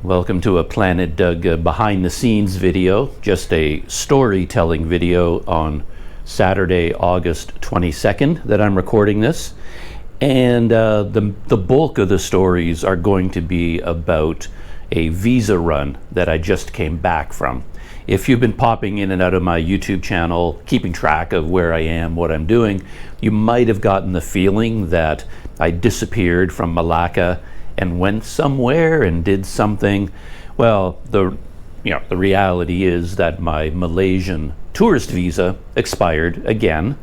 Welcome to a Planet Doug behind the scenes video, just a storytelling video on Saturday, August 22nd that I'm recording this. And the bulk of the stories are going to be about a visa run that I just came back from. If you've been popping in and out of my YouTube channel, keeping track of where I am, what I'm doing, you might have gotten the feeling that I disappeared from Melaka and went somewhere and did something. Well, the reality is that my Malaysian tourist visa expired again,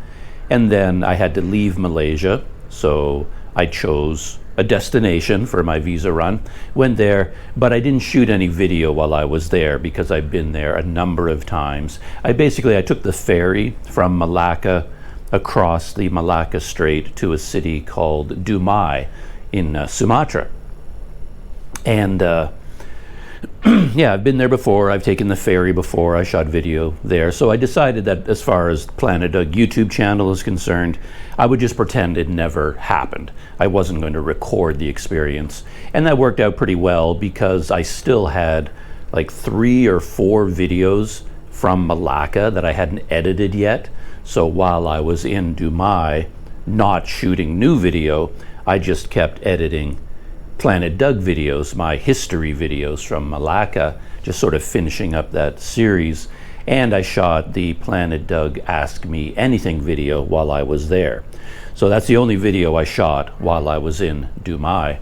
and then I had to leave Malaysia, so I chose a destination for my visa run, went there, but I didn't shoot any video while I was there because I've been there a number of times. I took the ferry from Melaka across the Melaka Strait to a city called Dumai in Sumatra. And I've been there before. I've taken the ferry before. I shot video there. So I decided that as far as Planet Doug YouTube channel is concerned, I would just pretend it never happened. I wasn't going to record the experience. And that worked out pretty well because I still had like 3 or 4 videos from Melaka that I hadn't edited yet. So while I was in Dumai, not shooting new video, I just kept editing Planet Doug videos, my history videos from Melaka, just sort of finishing up that series. And I shot the Planet Doug Ask Me Anything video while I was there. So that's the only video I shot while I was in Dumai.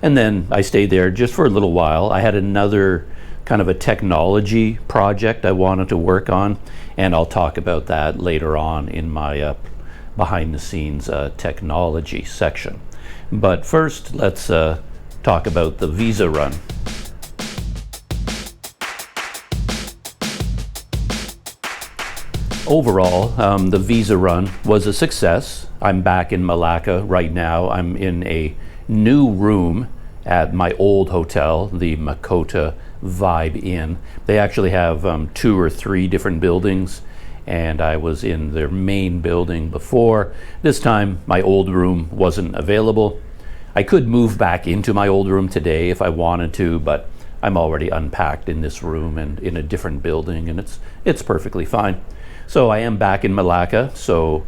And then I stayed there just for a little while. I had another kind of a technology project I wanted to work on, and I'll talk about that later on in my behind the scenes technology section. But first, let's talk about the visa run. Overall, the visa run was a success. I'm back in Melaka right now. I'm in a new room at my old hotel, the Makota Vibe Inn. They actually have 2 or 3 different buildings, and I was in their main building before. This time, my old room wasn't available. I could move back into my old room today if I wanted to, but I'm already unpacked in this room and in a different building, and it's perfectly fine. So I am back in Melaka, so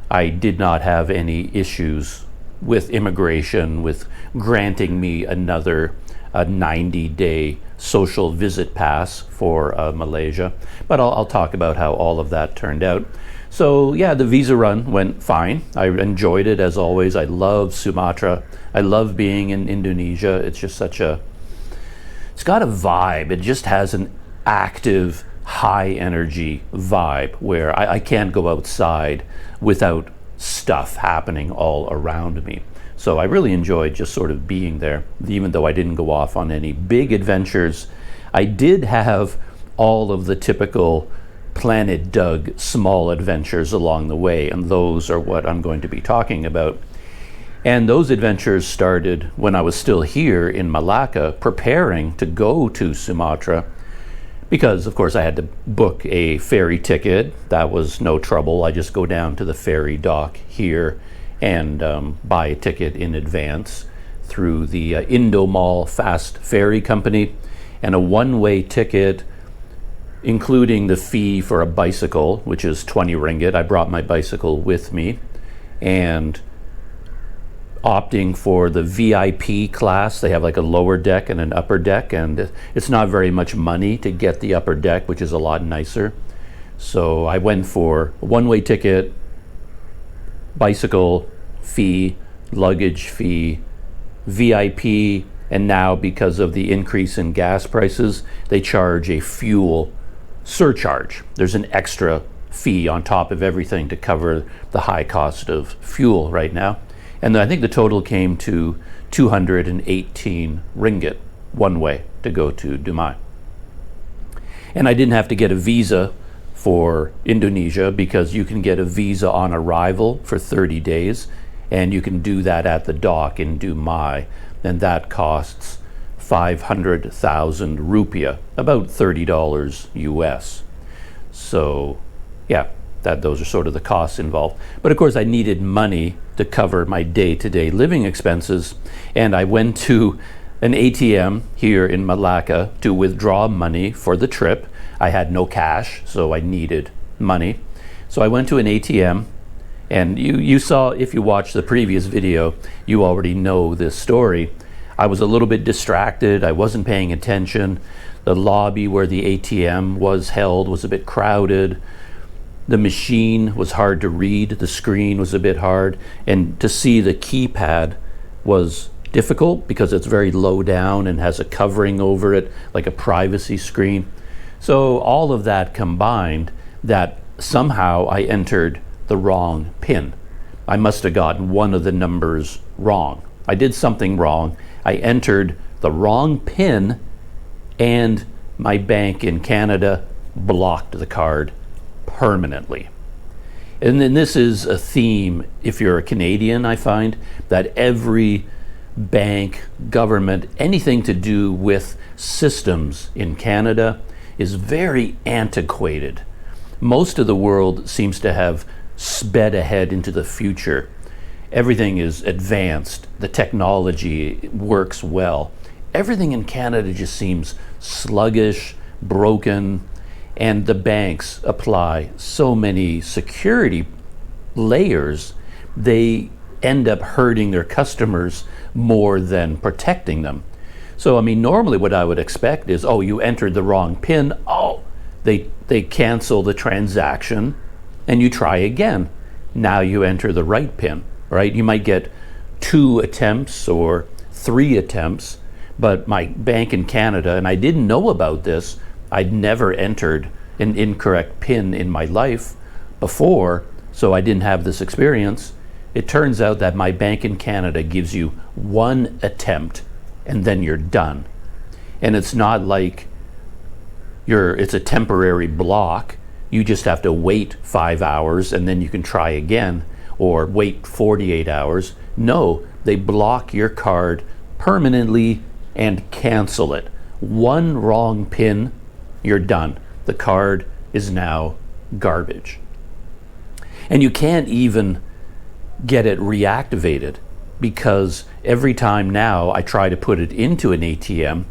I did not have any issues with immigration, with granting me another 90-day social visit pass for Malaysia. But I'll talk about how all of that turned out. So yeah, the visa run went fine. I enjoyed it as always. I love Sumatra. I love being in Indonesia. It's just it's got a vibe. It just has an active, high energy vibe where I can't go outside without stuff happening all around me. So I really enjoyed just sort of being there, even though I didn't go off on any big adventures. I did have all of the typical Planet Doug small adventures along the way, and those are what I'm going to be talking about. And those adventures started when I was still here in Melaka, preparing to go to Sumatra, because of course I had to book a ferry ticket. That was no trouble. I just go down to the ferry dock here and buy a ticket in advance through the Indomall Fast Ferry Company, and a one-way ticket including the fee for a bicycle, which is 20 ringgit. I brought my bicycle with me, and opting for the VIP class. They have like a lower deck and an upper deck, and it's not very much money to get the upper deck, which is a lot nicer. So I went for a one-way ticket, bicycle fee, luggage fee, VIP, and now because of the increase in gas prices, they charge a fuel surcharge. There's an extra fee on top of everything to cover the high cost of fuel right now. And I think the total came to 218 ringgit one way to go to Dumai. And I didn't have to get a visa for Indonesia because you can get a visa on arrival for 30 days, and you can do that at the dock in Dumai, and that costs 500,000 rupiah, about $30 US. So yeah, those are sort of the costs involved. But of course I needed money to cover my day-to-day living expenses, and I went to an ATM here in Melaka to withdraw money for the trip. I had no cash, so I needed money. So I went to an ATM, and you saw, if you watched the previous video, you already know this story. I was a little bit distracted. I wasn't paying attention. The lobby where the ATM was held was a bit crowded. The machine was hard to read. The screen was a bit hard. And to see the keypad was difficult because it's very low down and has a covering over it, like a privacy screen. So all of that combined, that somehow I entered the wrong PIN. I must have gotten one of the numbers wrong. I did something wrong. I entered the wrong PIN, and my bank in Canada blocked the card permanently. And then this is a theme, if you're a Canadian, I find, that every bank, government, anything to do with systems in Canada is very antiquated. Most of the world seems to have sped ahead into the future. Everything is advanced. The technology works well. Everything in Canada just seems sluggish, broken, and the banks apply so many security layers, they end up hurting their customers more than protecting them. So, I mean, normally what I would expect is, oh, you entered the wrong PIN. Oh, they cancel the transaction and you try again. Now you enter the right PIN, right? You might get 2 attempts or 3 attempts, but my bank in Canada, and I didn't know about this, I'd never entered an incorrect PIN in my life before, so I didn't have this experience. It turns out that my bank in Canada gives you 1 attempt and then you're done. And it's not like it's a temporary block. You just have to wait 5 hours and then you can try again, or wait 48 hours. No, they block your card permanently and cancel it. 1 wrong PIN, you're done. The card is now garbage. And you can't even get it reactivated, because every time now I try to put it into an ATM,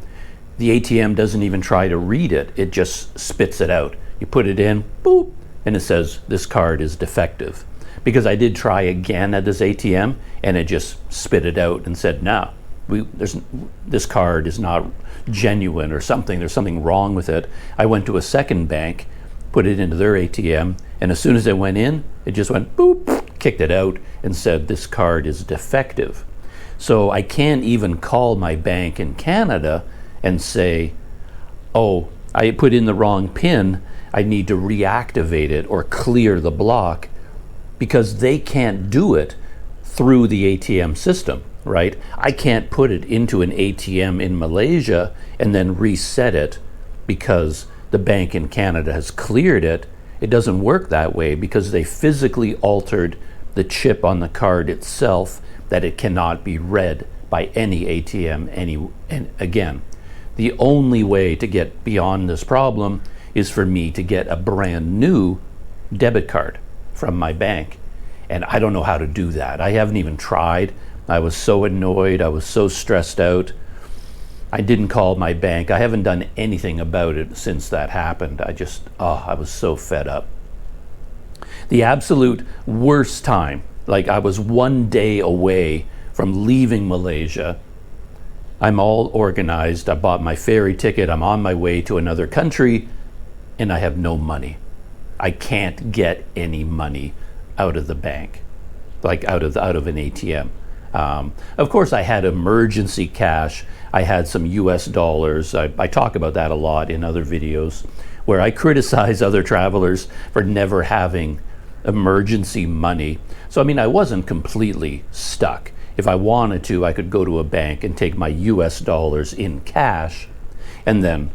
the ATM doesn't even try to read it. It just spits it out. You put it in, boop, and it says this card is defective. Because I did try again at this ATM and it just spit it out and said, no, this card is not genuine or something. There's something wrong with it. I went to a second bank, put it into their ATM, and as soon as it went in, it just went boop, kicked it out and said this card is defective. So I can't even call my bank in Canada and say, oh, I put in the wrong PIN, I need to reactivate it or clear the block, because they can't do it through the ATM system, right? I can't put it into an ATM in Malaysia and then reset it because the bank in Canada has cleared it. It doesn't work that way because they physically altered the chip on the card itself, that it cannot be read by any ATM and again. The only way to get beyond this problem is for me to get a brand new debit card from my bank. And I don't know how to do that. I haven't even tried. I was so annoyed. I was so stressed out. I didn't call my bank. I haven't done anything about it since that happened. I was so fed up. The absolute worst time, like I was 1 day away from leaving Malaysia. I'm all organized. I bought my ferry ticket. I'm on my way to another country and I have no money. I can't get any money out of the bank, like out of an ATM. Of course, I had emergency cash. I had some US dollars. I talk about that a lot in other videos where I criticize other travelers for never having emergency money. So, I mean, I wasn't completely stuck. If I wanted to, I could go to a bank and take my US dollars in cash and then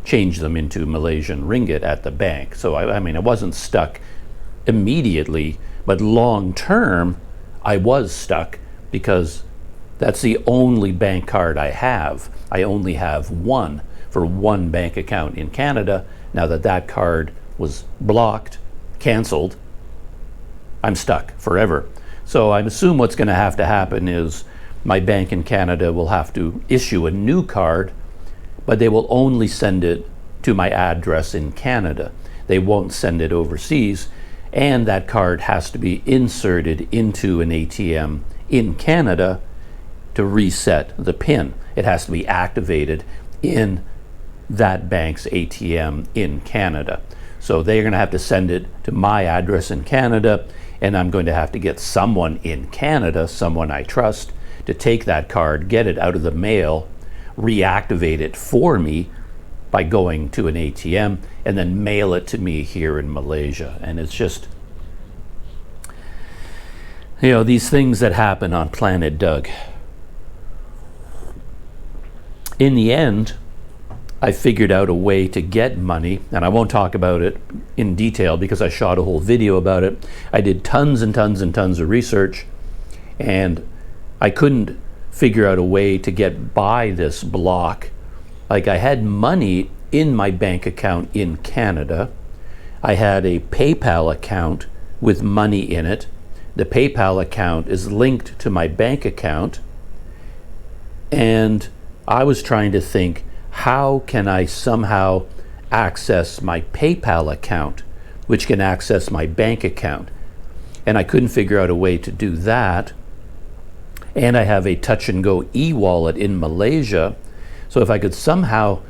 change them into Malaysian ringgit at the bank. So, I mean, I wasn't stuck immediately, but long term, I was stuck because that's the only bank card I have. I only have one for one bank account in Canada. Now that card was blocked, canceled, I'm stuck forever. So I assume what's going to happen is my bank in Canada will have to issue a new card, but they will only send it to my address in Canada. They won't send it overseas, and that card has to be inserted into an ATM in Canada to reset the PIN. It has to be activated in that bank's ATM in Canada. So they're going to have to send it to my address in Canada, and I'm going to have to get someone in Canada, someone I trust, to take that card, get it out of the mail, reactivate it for me by going to an ATM, and then mail it to me here in Malaysia. And it's just, these things that happen on Planet Doug. In the end, I figured out a way to get money, and I won't talk about it in detail because I shot a whole video about it. I did tons and tons and tons of research, and I couldn't figure out a way to get by this block. Like, I had money in my bank account in Canada. I had a PayPal account with money in it. The PayPal account is linked to my bank account, and I was trying to think, how can I somehow access my PayPal account, which can access my bank account? And I couldn't figure out a way to do that. And I have a touch and go e-wallet in Malaysia. So if I could somehow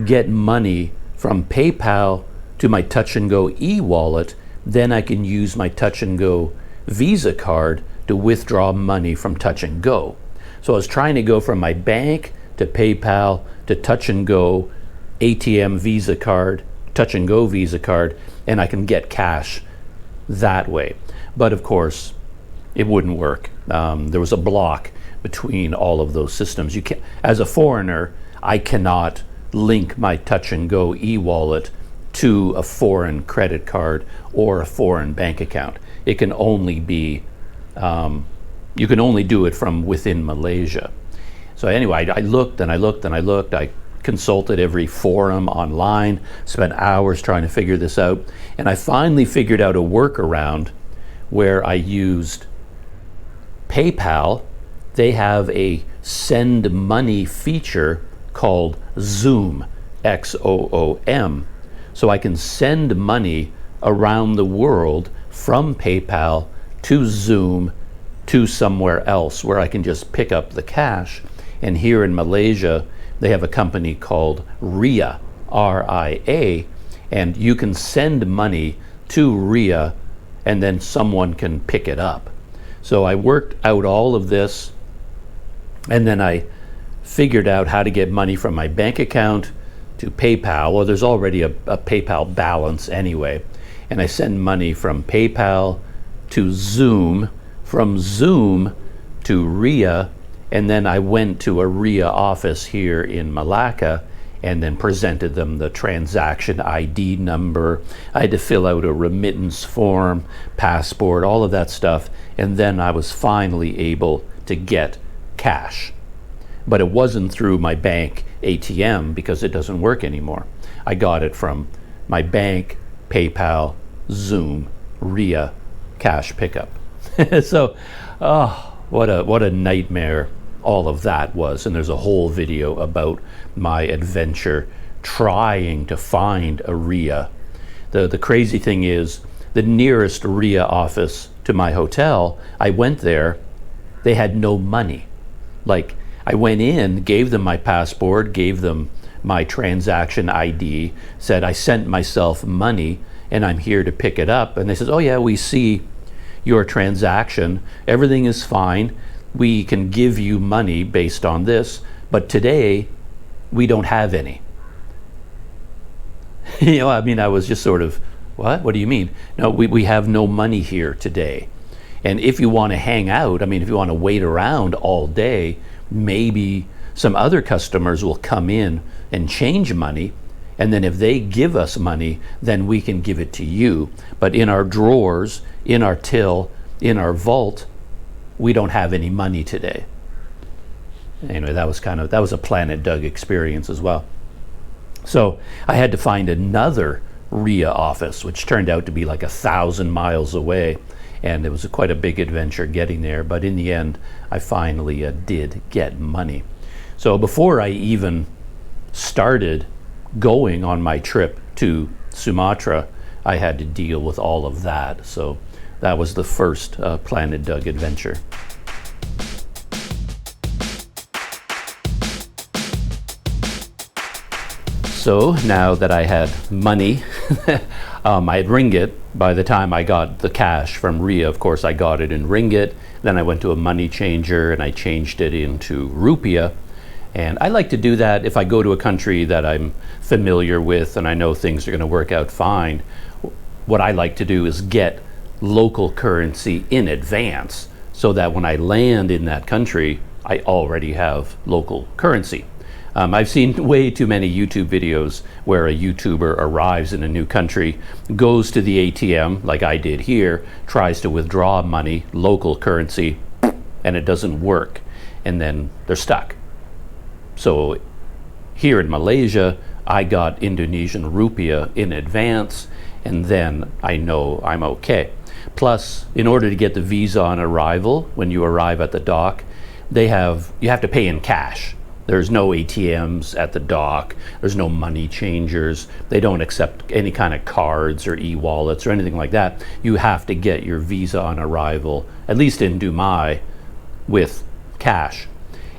get money from PayPal to my touch and go e-wallet, then I can use my touch and go Visa card to withdraw money from touch and go. So I was trying to go from my bank to PayPal to touch and go ATM Visa card, touch and go Visa card, and I can get cash that way. But of course, it wouldn't work. There was a block between all of those systems. You can't, as a foreigner, I cannot link my touch and go e-wallet to a foreign credit card or a foreign bank account. It can only be, you can only do it from within Malaysia. So anyway, I looked and I looked and I looked. I consulted every forum online, spent hours trying to figure this out, and I finally figured out a workaround where I used PayPal. They have a send money feature called Xoom, Xoom. So I can send money around the world from PayPal to Xoom to somewhere else where I can just pick up the cash. And here in Malaysia, they have a company called RIA, R-I-A, and you can send money to RIA and then someone can pick it up. So I worked out all of this, and then I figured out how to get money from my bank account to PayPal. Well, there's already a PayPal balance anyway. And I send money from PayPal to Xoom, from Xoom to RIA, and then I went to a RIA office here in Melaka and then presented them the transaction ID number. I had to fill out a remittance form, passport, all of that stuff, and then I was finally able to get cash. But it wasn't through my bank ATM because it doesn't work anymore. I got it from my bank, PayPal, Xoom, RIA, cash pickup. So, what a nightmare all of that was. And there's a whole video about my adventure trying to find a RIA. The crazy thing is, the nearest RIA office to my hotel, I went there, they had no money. Like, I went in, gave them my passport, gave them my transaction ID, said I sent myself money and I'm here to pick it up. And they said, oh yeah, we see your transaction, everything is fine, we can give you money based on this, but today we don't have any. I was just sort of, what do you mean? No, we have no money here today. And if you want to hang out, if you want to wait around all day, maybe some other customers will come in and change money, and then if they give us money, then we can give it to you. But in our drawers, in our till, in our vault, we don't have any money today. Anyway, that was a Planet Doug experience as well. So I had to find another RIA office, which turned out to be like 1,000 miles away. and it was quite a big adventure getting there. But in the end, I finally did get money. So before I even started going on my trip to Sumatra, I had to deal with all of that. So that was the first Planet Doug adventure. So now that I had money, I had ringgit. By the time I got the cash from Ria, of course, I got it in ringgit. Then I went to a money changer and I changed it into rupiah. And I like to do that if I go to a country that I'm familiar with and I know things are going to work out fine. What I like to do is get local currency in advance so that when I land in that country, I already have local currency. I've seen way too many YouTube videos where a YouTuber arrives in a new country, goes to the ATM, like I did here, tries to withdraw money, local currency, and it doesn't work. And then they're stuck. So here in Malaysia, I got Indonesian rupiah in advance, and then I know I'm okay. Plus, in order to get the visa on arrival, when you arrive at the dock, you have to pay in cash. There's no ATMs at the dock. There's no money changers. They don't accept any kind of cards or e-wallets or anything like that. You have to get your visa on arrival, at least in Dumai, with cash.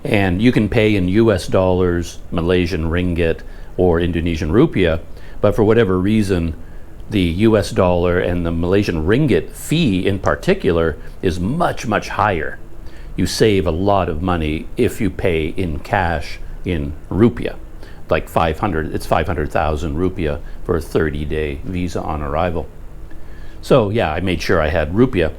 And you can pay in US dollars, Malaysian ringgit, or Indonesian rupiah, but for whatever reason, the US dollar and the Malaysian ringgit fee in particular is much, much higher. You save a lot of money if you pay in cash in rupiah, like 500,000 rupiah for a 30-day visa on arrival. So yeah, I made sure I had rupiah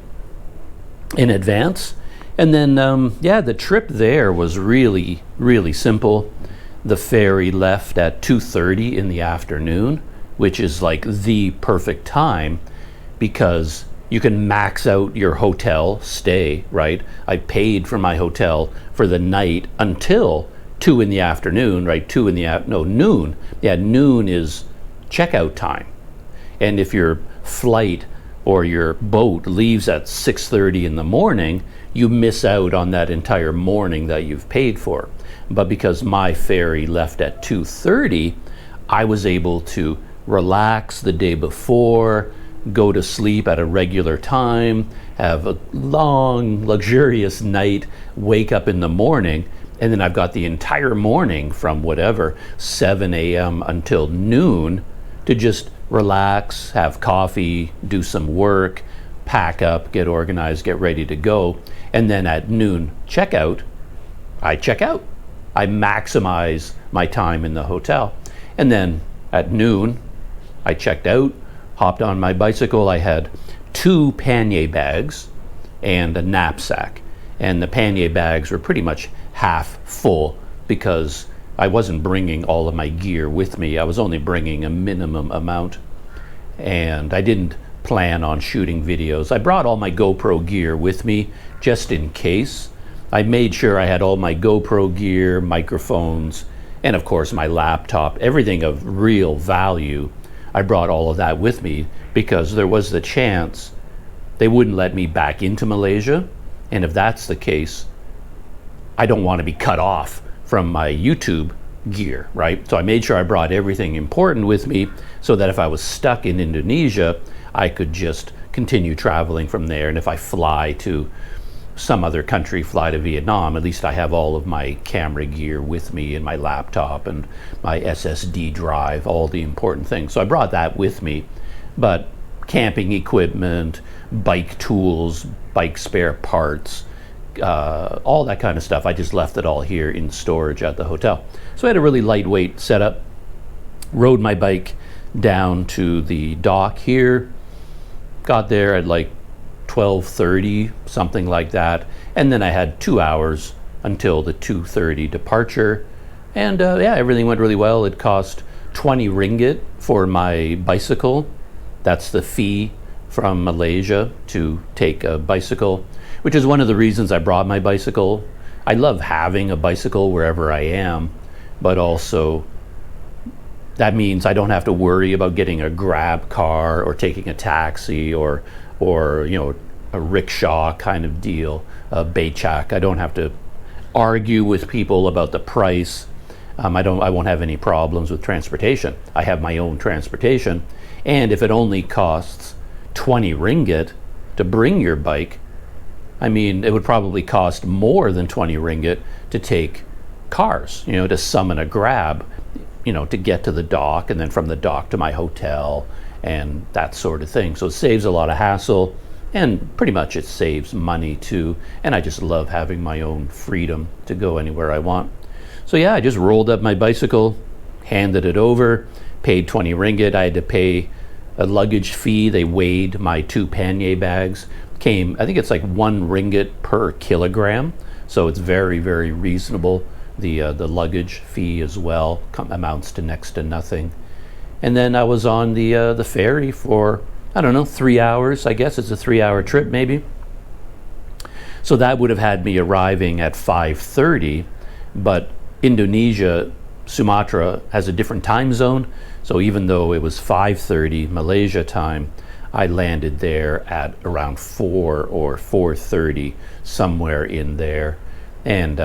in advance. And then, the trip there was really, really simple. The ferry left at 2:30 in the afternoon, which is like the perfect time because you can max out your hotel stay, right? I paid for my hotel for the night until 2 in the afternoon, right? Noon. Yeah, noon is checkout time. And if your flight or your boat leaves at 6:30 in the morning, you miss out on that entire morning that you've paid for. But because my ferry left at 2:30, I was able to relax the day before, go to sleep at a regular time, have a long, luxurious night, wake up in the morning, and then I've got the entire morning from 7 a.m. until noon to just relax, have coffee, do some work, pack up, get organized, get ready to go. And then at noon checkout, I check out. I maximize my time in the hotel. And then at noon, I checked out, hopped on my bicycle. I had 2 pannier bags and a knapsack. And the pannier bags were pretty much half full because I wasn't bringing all of my gear with me. I was only bringing a minimum amount. And I didn't plan on shooting videos. I brought all my GoPro gear with me just in case. I made sure I had all my GoPro gear, microphones, and of course my laptop, everything of real value. I brought all of that with me because there was the chance they wouldn't let me back into Malaysia. And if that's the case, I don't want to be cut off from my YouTube gear, right? So I made sure I brought everything important with me so that if I was stuck in Indonesia, I could just continue traveling from there. And if I fly to some other country, fly to Vietnam, at least I have all of my camera gear with me and my laptop and my SSD drive, all the important things. So I brought that with me. But camping equipment, bike tools, bike spare parts, all that kind of stuff, I just left it all here in storage at the hotel. So I had a really lightweight setup, rode my bike down to the dock here, got there at like 12:30, something like that, and then I had 2 hours until the 2:30 departure. And everything went really well. It cost 20 ringgit for my bicycle. That's the fee from Malaysia to take a bicycle, which is one of the reasons I brought my bicycle. I love having a bicycle wherever I am, but also that means I don't have to worry about getting a grab car or taking a taxi or a rickshaw kind of deal, a becak. I don't have to argue with people about the price. I won't have any problems with transportation. I have my own transportation, and if it only costs 20 ringgit to bring your bike, I mean, it would probably cost more than 20 ringgit to take cars, to summon a grab, to get to the dock, and then from the dock to my hotel and that sort of thing. So it saves a lot of hassle, and pretty much it saves money too. And I just love having my own freedom to go anywhere I want. So yeah, I just rolled up my bicycle, handed it over, paid 20 ringgit. I had to pay a luggage fee. They weighed my 2 pannier bags. I think it's like 1 ringgit per kilogram. So it's very, very reasonable. The luggage fee as well amounts to next to nothing. And then I was on the ferry for, I don't know, 3 hours. I guess it's a 3-hour trip maybe. So that would have had me arriving at 5:30, but Indonesia, Sumatra has a different time zone. So even though it was 5:30 Malaysia time, I landed there at around 4 or 4:30, somewhere in there. And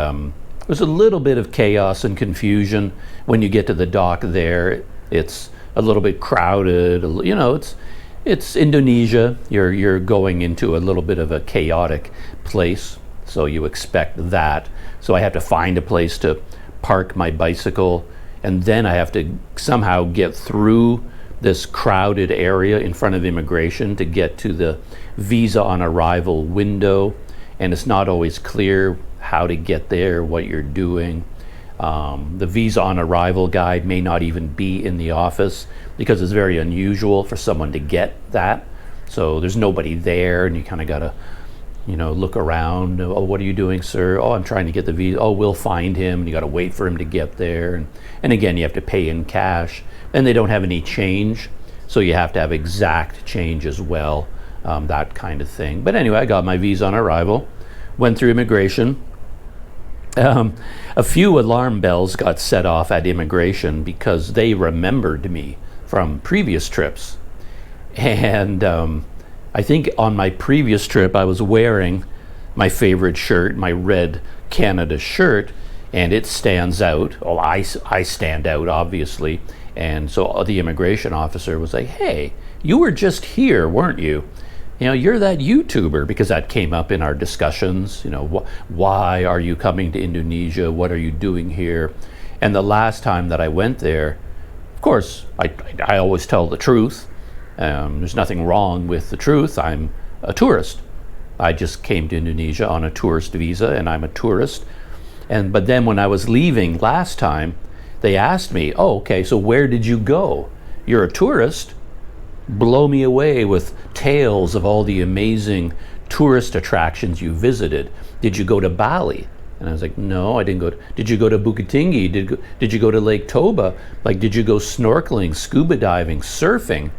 there's a little bit of chaos and confusion when you get to the dock there. It's a little bit crowded. It's Indonesia. You're going into a little bit of a chaotic place, so you expect that. So I have to find a place to park my bicycle, and then I have to somehow get through this crowded area in front of immigration to get to the visa on arrival window, and it's not always clear how to get there, what you're doing. The visa on arrival guide may not even be in the office because it's very unusual for someone to get that. So there's nobody there, and you kind of got to look around. Oh, what are you doing, sir? Oh, I'm trying to get the visa. Oh, we'll find him. And you got to wait for him to get there. And again, you have to pay in cash. And they don't have any change, so you have to have exact change as well, that kind of thing. But anyway, I got my visa on arrival, went through immigration. A few alarm bells got set off at immigration because they remembered me from previous trips. And I think on my previous trip, I was wearing my favorite shirt, my red Canada shirt, and it stands out. Well, I stand out, obviously. And so the immigration officer was like, hey, you were just here, weren't you? You're that YouTuber, because that came up in our discussions. Why are you coming to Indonesia? What are you doing here? And the last time that I went there, of course, I always tell the truth. There's nothing wrong with the truth. I'm a tourist. I just came to Indonesia on a tourist visa, and I'm a tourist. But then when I was leaving last time, they asked me, oh, okay, so where did you go? You're a tourist. Blow me away with tales of all the amazing tourist attractions you visited. Did you go to Bali? And I was like, no, I didn't go. Did you go to Bukit Tinggi? Did you go to Lake Toba? Like, did you go snorkeling, scuba diving, surfing?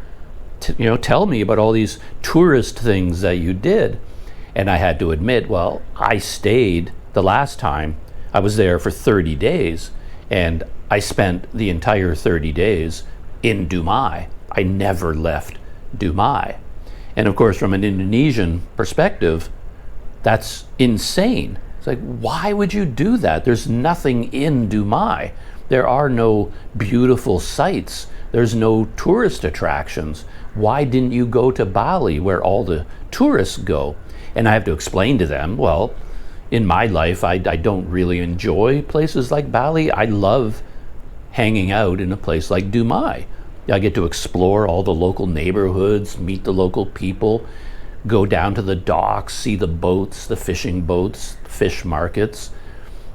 Tell me about all these tourist things that you did. And I had to admit, well, I stayed the last time. I was there for 30 days, and I spent the entire 30 days in Dumai. I never left Dumai. And of course, from an Indonesian perspective, that's insane. It's like, why would you do that? There's nothing in Dumai. There are no beautiful sights. There's no tourist attractions. Why didn't you go to Bali, where all the tourists go? And I have to explain to them, well, in my life, I don't really enjoy places like Bali. I love hanging out in a place like Dumai. I get to explore all the local neighborhoods, meet the local people, go down to the docks, see the boats, the fishing boats, fish markets.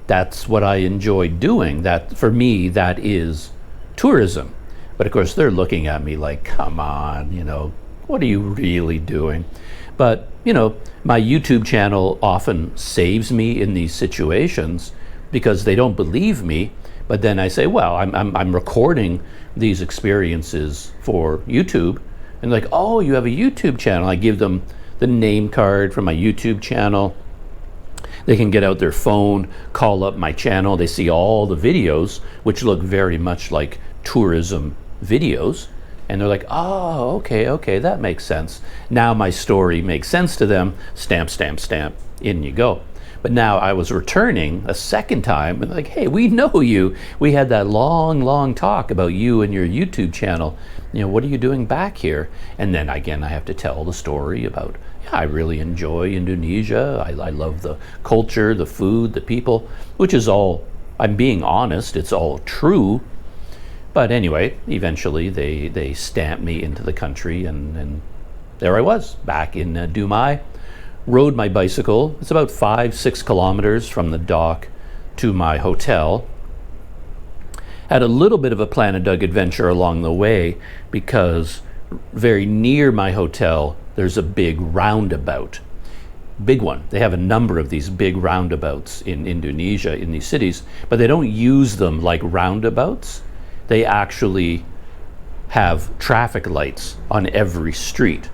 That's what I enjoy doing. That, for me, that is tourism. But of course, they're looking at me like, come on, what are you really doing? But, my YouTube channel often saves me in these situations because they don't believe me. But then I say, well, I'm recording these experiences for YouTube. And like, oh, you have a YouTube channel. I give them the name card from my YouTube channel. They can get out their phone, call up my channel. They see all the videos, which look very much like tourism videos. And they're like, oh, okay, that makes sense. Now my story makes sense to them. Stamp, stamp, stamp, in you go. But now I was returning a second time and like, hey, we know you. We had that long talk about you and your YouTube channel. What are you doing back here? And then again, I have to tell the story about, I really enjoy Indonesia. I love the culture, the food, the people, which is all, I'm being honest, it's all true. But anyway, eventually they stamped me into the country, and there I was, back in Dumai. Rode my bicycle. It's about 5-6 kilometers from the dock to my hotel. Had a little bit of a Planet Doug adventure along the way, because very near my hotel, there's a big roundabout. Big one. They have a number of these big roundabouts in Indonesia, in these cities, but they don't use them like roundabouts. They actually have traffic lights on every street.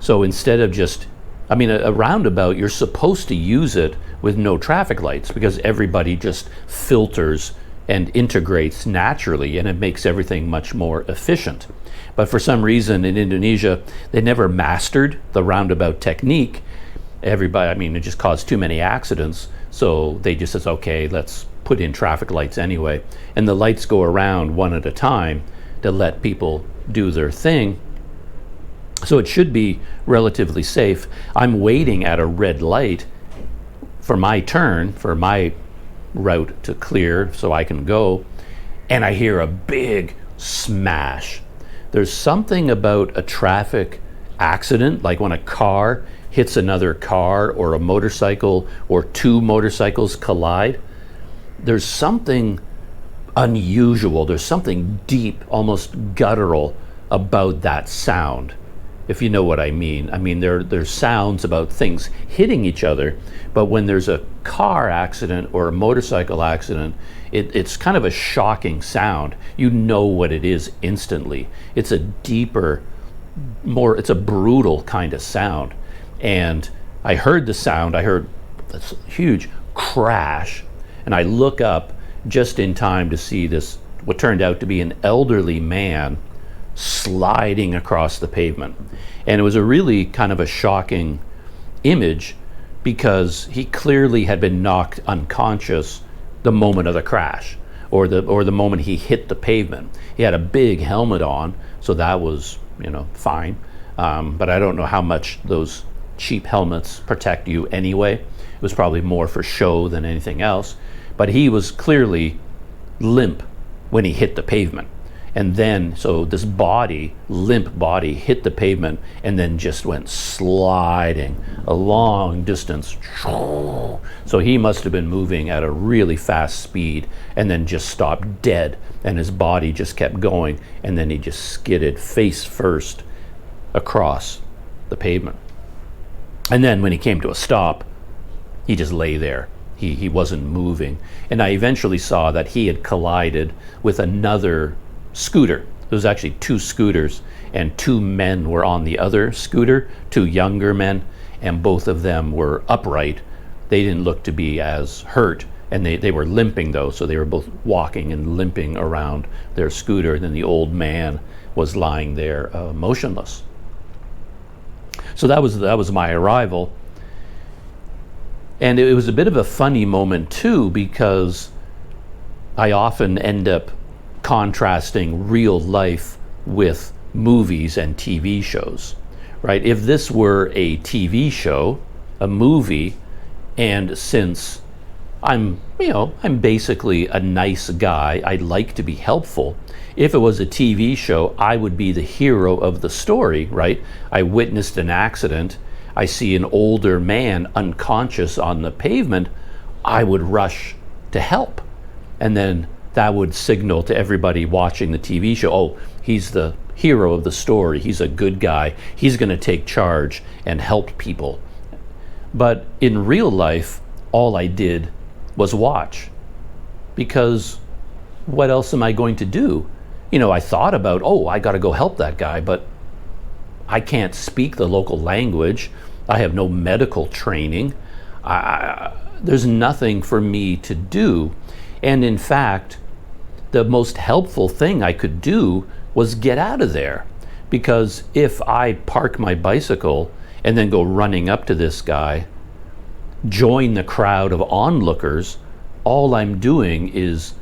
So instead of just, a roundabout, you're supposed to use it with no traffic lights, because everybody just filters and integrates naturally, and it makes everything much more efficient. But for some reason in Indonesia, they never mastered the roundabout technique. Everybody, it just caused too many accidents. So they just says, okay, let's put in traffic lights anyway. And the lights go around one at a time to let people do their thing. So it should be relatively safe. I'm waiting at a red light for my turn, for my route to clear so I can go. And I hear a big smash. There's something about a traffic accident, like when a car hits another car, or a motorcycle, or two motorcycles collide. There's something unusual, there's something deep, almost guttural about that sound, if you know what I mean. There's sounds about things hitting each other, but when there's a car accident or a motorcycle accident, it's kind of a shocking sound. You know what it is instantly. It's a deeper, it's a brutal kind of sound. And I heard the sound, I heard this huge crash, and I look up just in time to see this, what turned out to be an elderly man sliding across the pavement. And it was a really kind of a shocking image, because he clearly had been knocked unconscious the moment of the crash, or the moment he hit the pavement. He had a big helmet on, so that was fine. But I don't know how much those cheap helmets protect you anyway. It was probably more for show than anything else. But he was clearly limp when he hit the pavement. And then, so this limp body hit the pavement and then just went sliding a long distance. So he must have been moving at a really fast speed and then just stopped dead, and his body just kept going, and then he just skidded face first across the pavement. And then when he came to a stop, he just lay there. He wasn't moving. And I eventually saw that he had collided with another scooter. There was actually two scooters, and two men were on the other scooter, two younger men, and both of them were upright. They didn't look to be as hurt, and they were limping though, so they were both walking and limping around their scooter, and then the old man was lying there motionless. So that was my arrival. And it was a bit of a funny moment too, because I often end up contrasting real life with movies and TV shows, right? If this were a TV show, a movie, and since I'm basically a nice guy, I like to be helpful. If it was a TV show, I would be the hero of the story, right? I witnessed an accident. I see an older man unconscious on the pavement. I would rush to help. And then that would signal to everybody watching the TV show, oh, he's the hero of the story. He's a good guy. He's going to take charge and help people. But in real life, all I did was watch. Because what else am I going to do? I thought about, I got to go help that guy, but I can't speak the local language. I have no medical training. There's nothing for me to do. And in fact, the most helpful thing I could do was get out of there. Because if I park my bicycle and then go running up to this guy, join the crowd of onlookers, all I'm doing is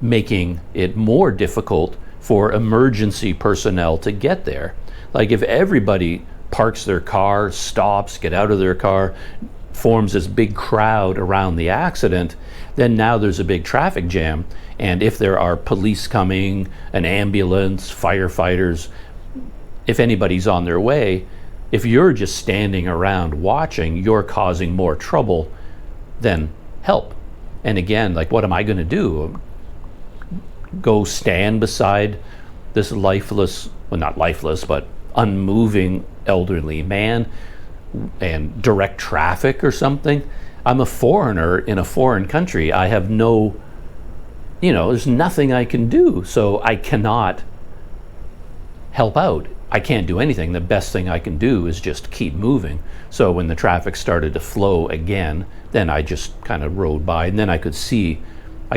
making it more difficult for emergency personnel to get there. Like if everybody parks their car, stops, get out of their car, forms this big crowd around the accident, then now there's a big traffic jam. And if there are police coming, an ambulance, firefighters, if anybody's on their way, if you're just standing around watching, you're causing more trouble than help. And again, like, what am I going to do? Go stand beside this lifeless, well, not lifeless, but unmoving elderly man and direct traffic or something? I'm a foreigner in a foreign country. I have no, there's nothing I can do. So I cannot help out. I can't do anything. The best thing I can do is just keep moving. So when the traffic started to flow again, then I just kind of rode by, and then I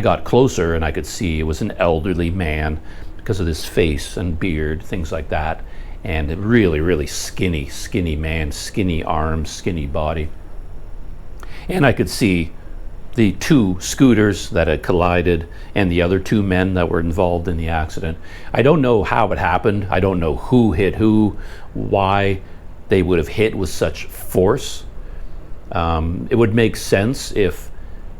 got closer and I could see it was an elderly man because of his face and beard, things like that. And a really, really skinny man, skinny arms, skinny body. And I could see the two scooters that had collided and the other two men that were involved in the accident. I don't know how it happened. I don't know who hit who, why they would have hit with such force. It would make sense if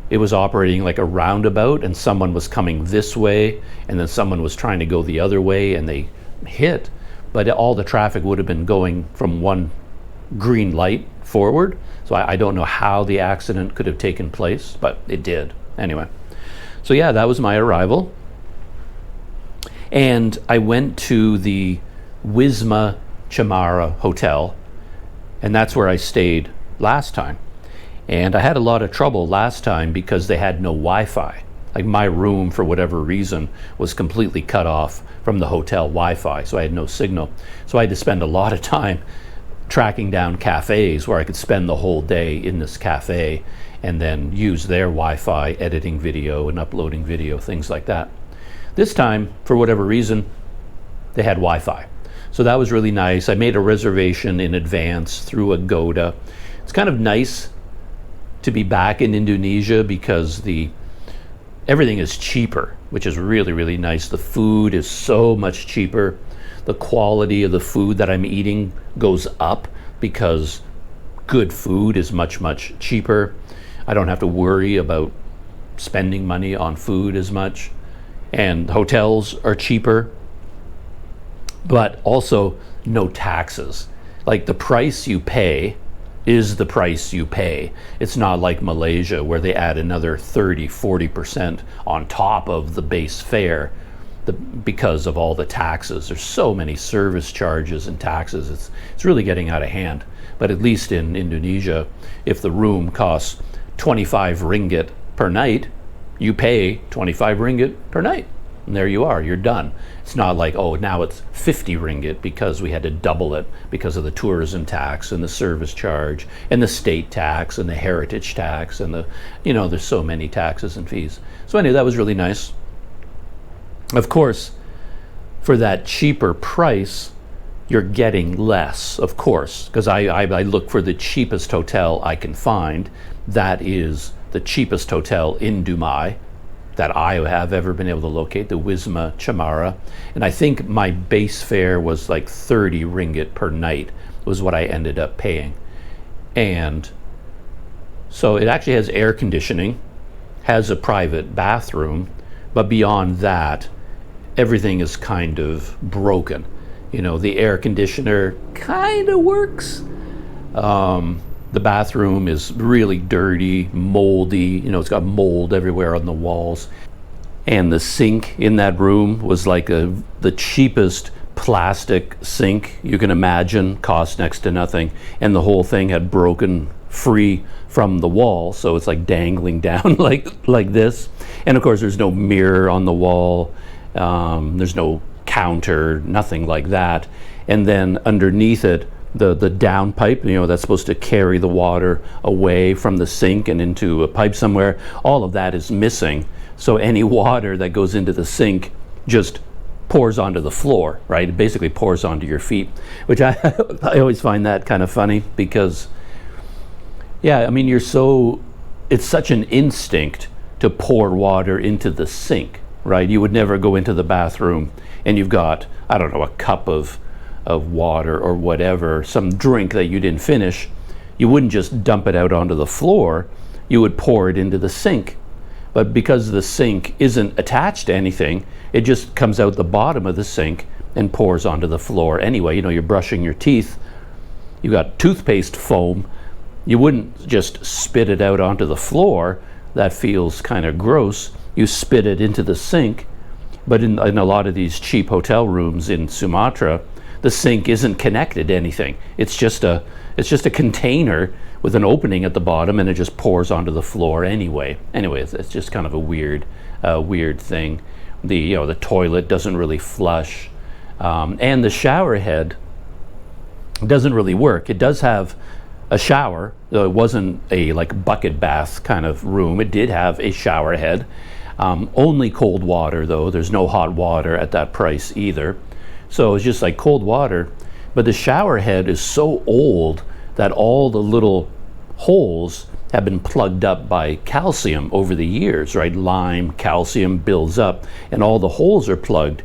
it was operating like a roundabout and someone was coming this way and then someone was trying to go the other way and they hit. But all the traffic would have been going from one green light forward. So I don't know how the accident could have taken place, but it did. Anyway, so yeah, that was my arrival. And I went to the Sumatra Hotel, and that's where I stayed last time. And I had a lot of trouble last time because they had no Wi-Fi. Like my room, for whatever reason, was completely cut off from the hotel Wi-Fi, so I had no signal. So I had to spend a lot of time tracking down cafes where I could spend the whole day in this cafe and then use their Wi-Fi, editing video and uploading video, things like that. This time, for whatever reason, they had Wi-Fi. So that was really nice. I made a reservation in advance through Agoda. It's kind of nice to be back in Indonesia because everything is cheaper, which is really, really nice. The food is so much cheaper. The quality of the food that I'm eating goes up because good food is much, much cheaper. I don't have to worry about spending money on food as much. And hotels are cheaper, but also no taxes. Like the price you pay is the price you pay. It's not like Malaysia where they add another 30-40% on top of the base fare because of all the taxes. There's so many service charges and taxes. It's really getting out of hand. But at least in Indonesia, if the room costs 25 ringgit per night, you pay 25 ringgit per night. And there you are, you're done. It's not like, oh, now it's 50 ringgit because we had to double it because of the tourism tax and the service charge and the state tax and the heritage tax and there's so many taxes and fees. So anyway, that was really nice. Of course, for that cheaper price, you're getting less, of course, because I look for the cheapest hotel I can find. That is the cheapest hotel in Dumai that I have ever been able to locate, the Sumatra. And I think my base fare was like 30 ringgit per night was what I ended up paying. And so it actually has air conditioning, has a private bathroom, but beyond that, everything is kind of broken. The air conditioner kind of works. The bathroom is really dirty, moldy. It's got mold everywhere on the walls. And the sink in that room was like the cheapest plastic sink you can imagine, cost next to nothing. And the whole thing had broken free from the wall, so it's like dangling down like this. And of course, there's no mirror on the wall. There's no counter, nothing like that. And then underneath it, the downpipe, that's supposed to carry the water away from the sink and into a pipe somewhere, all of that is missing. So any water that goes into the sink just pours onto the floor, right? It basically pours onto your feet, which I I always find that kind of funny because, yeah, I mean, it's such an instinct to pour water into the sink, right? You would never go into the bathroom and you've got, I don't know, a cup of water or whatever, some drink that you didn't finish. You wouldn't just dump it out onto the floor, you would pour it into the sink. But because the sink isn't attached to anything, it just comes out the bottom of the sink and pours onto the floor anyway. You know, you're brushing your teeth, you got toothpaste foam, you wouldn't just spit it out onto the floor. That feels kind of gross. You spit it into the sink. But in a lot of these cheap hotel rooms in Sumatra, the sink isn't connected to anything. It's just a container with an opening at the bottom, and it just pours onto the floor anyway. Anyway, it's just kind of a weird thing. The toilet doesn't really flush, and the shower head doesn't really work. It does have a shower, though it wasn't a like bucket bath kind of room. It did have a shower head. Only cold water though. There's no hot water at that price either. So it's just like cold water. But the shower head is so old that all the little holes have been plugged up by calcium over the years, right? Lime, calcium builds up, and all the holes are plugged.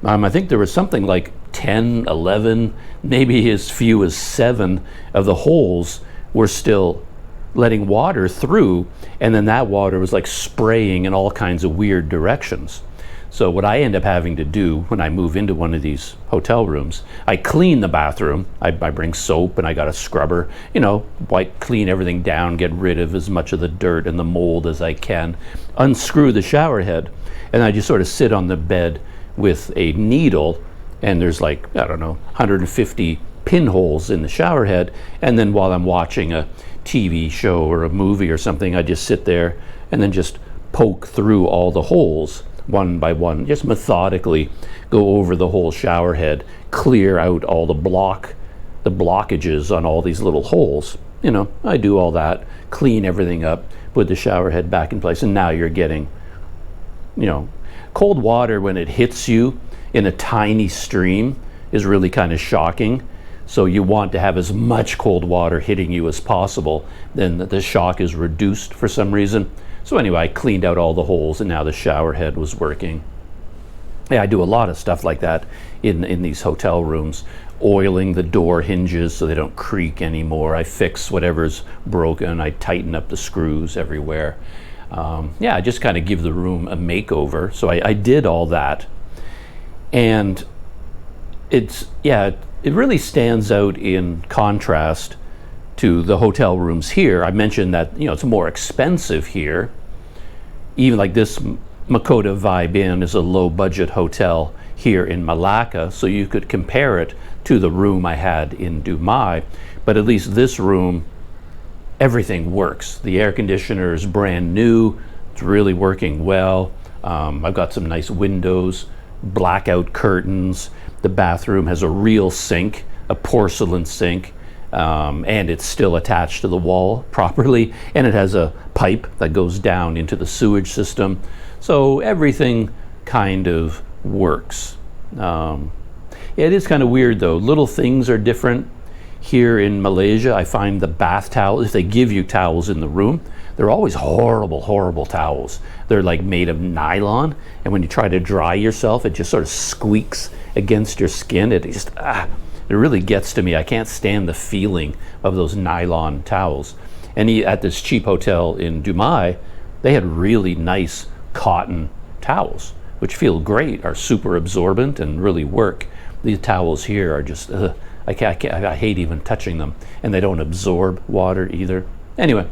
I think there was something like 10, 11, maybe as few as 7 of the holes were still letting water through, and then that water was like spraying in all kinds of weird directions. So what I end up having to do when I move into one of these hotel rooms, I clean the bathroom. I bring soap and I got a scrubber, clean everything down, get rid of as much of the dirt and the mold as I can, unscrew the shower head, and I just sort of sit on the bed with a needle, and there's 150 pinholes in the shower head, and then while I'm watching a TV show or a movie or something, I just sit there and then just poke through all the holes one by one, just methodically go over the whole shower head, clear out all the blockages on all these little holes. I do all that, clean everything up, put the shower head back in place, and now you're getting, cold water when it hits you in a tiny stream is really kind of shocking. So you want to have as much cold water hitting you as possible. Then the shock is reduced for some reason. So anyway, I cleaned out all the holes, and now the shower head was working. Yeah, I do a lot of stuff like that in these hotel rooms. Oiling the door hinges so they don't creak anymore. I fix whatever's broken. I tighten up the screws everywhere. I just kind of give the room a makeover. So I did all that. And it really stands out in contrast to the hotel rooms here. I mentioned that it's more expensive here. Even like this Makota Vibe Inn is a low budget hotel here in Melaka, so you could compare it to the room I had in Dumai. But at least this room, everything works. The air conditioner is brand new. It's really working well. I've got some nice windows, blackout curtains. The bathroom has a real sink, a porcelain sink, and it's still attached to the wall properly, and it has a pipe that goes down into the sewage system. So everything kind of works. It is kind of weird though. Little things are different. Here in Malaysia, I find the bath towels, if they give you towels in the room, they're always horrible, horrible towels. They're like made of nylon, and when you try to dry yourself, it just sort of squeaks against your skin. It really gets to me. I can't stand the feeling of those nylon towels. And at this cheap hotel in Dumai, they had really nice cotton towels, which feel great, are super absorbent and really work. These towels here are just, I hate even touching them, and they don't absorb water either. Anyway,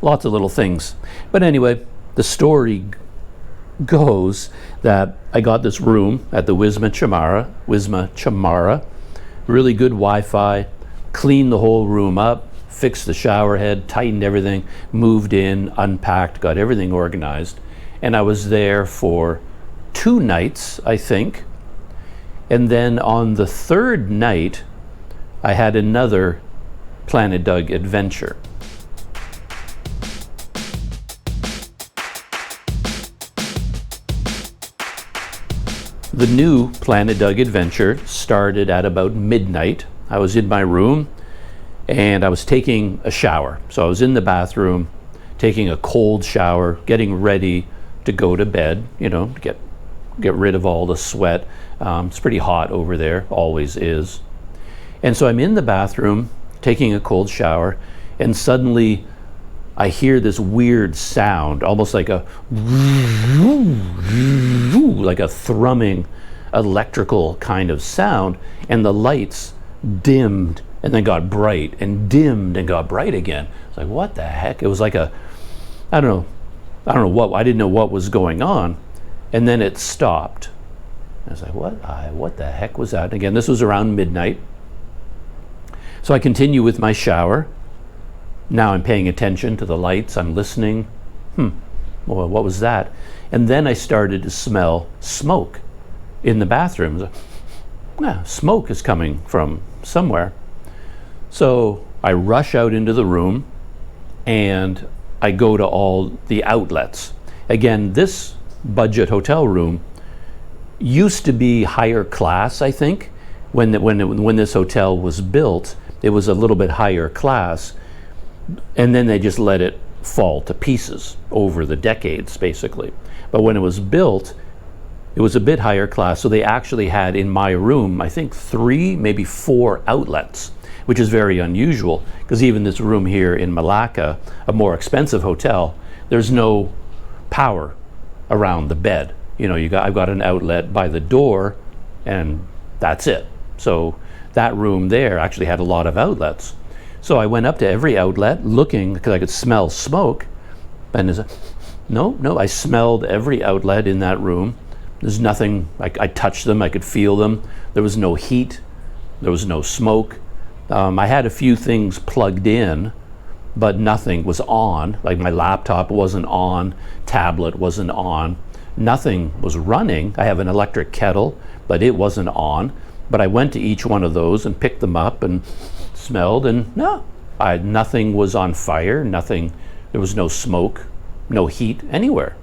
lots of little things. But anyway, the story goes that I got this room at the Wisma Chamara, really good Wi-Fi, cleaned the whole room up, fixed the shower head, tightened everything, moved in, unpacked, got everything organized. And I was there for 2 nights, I think. And then on the 3rd night, I had another Planet Doug adventure. The new Planet Doug adventure started at about midnight. I was in my room and I was taking a shower. So I was in the bathroom, taking a cold shower, getting ready to go to bed, to get rid of all the sweat. It's pretty hot over there, always is. And so I'm in the bathroom, taking a cold shower, and suddenly I hear this weird sound, almost like a thrumming electrical kind of sound, and the lights dimmed and then got bright and dimmed and got bright again. It's like, what the heck? It was like I didn't know what was going on, and then it stopped. I was like, what the heck was that? And again, this was around midnight. So I continue with my shower. Now I'm paying attention to the lights, I'm listening. Well, what was that? And then I started to smell smoke in the bathroom. Smoke is coming from somewhere. So I rush out into the room and I go to all the outlets. Again, this budget hotel room used to be higher class, I think. When this hotel was built, it was a little bit higher class. And then they just let it fall to pieces over the decades, basically. But when it was built, it was a bit higher class. So they actually had in my room, I think 3, maybe 4 outlets, which is very unusual because even this room here in Melaka, a more expensive hotel, there's no power around the bed. I've got an outlet by the door and that's it. So that room there actually had a lot of outlets. So I went up to every outlet looking because I could smell smoke. And I smelled every outlet in that room. There's nothing, I touched them, I could feel them. There was no heat, there was no smoke. I had a few things plugged in, but nothing was on. Like my laptop wasn't on, tablet wasn't on, nothing was running. I have an electric kettle, but it wasn't on. But I went to each one of those and picked them up and smelled, and nothing was on fire, there was no smoke, no heat anywhere.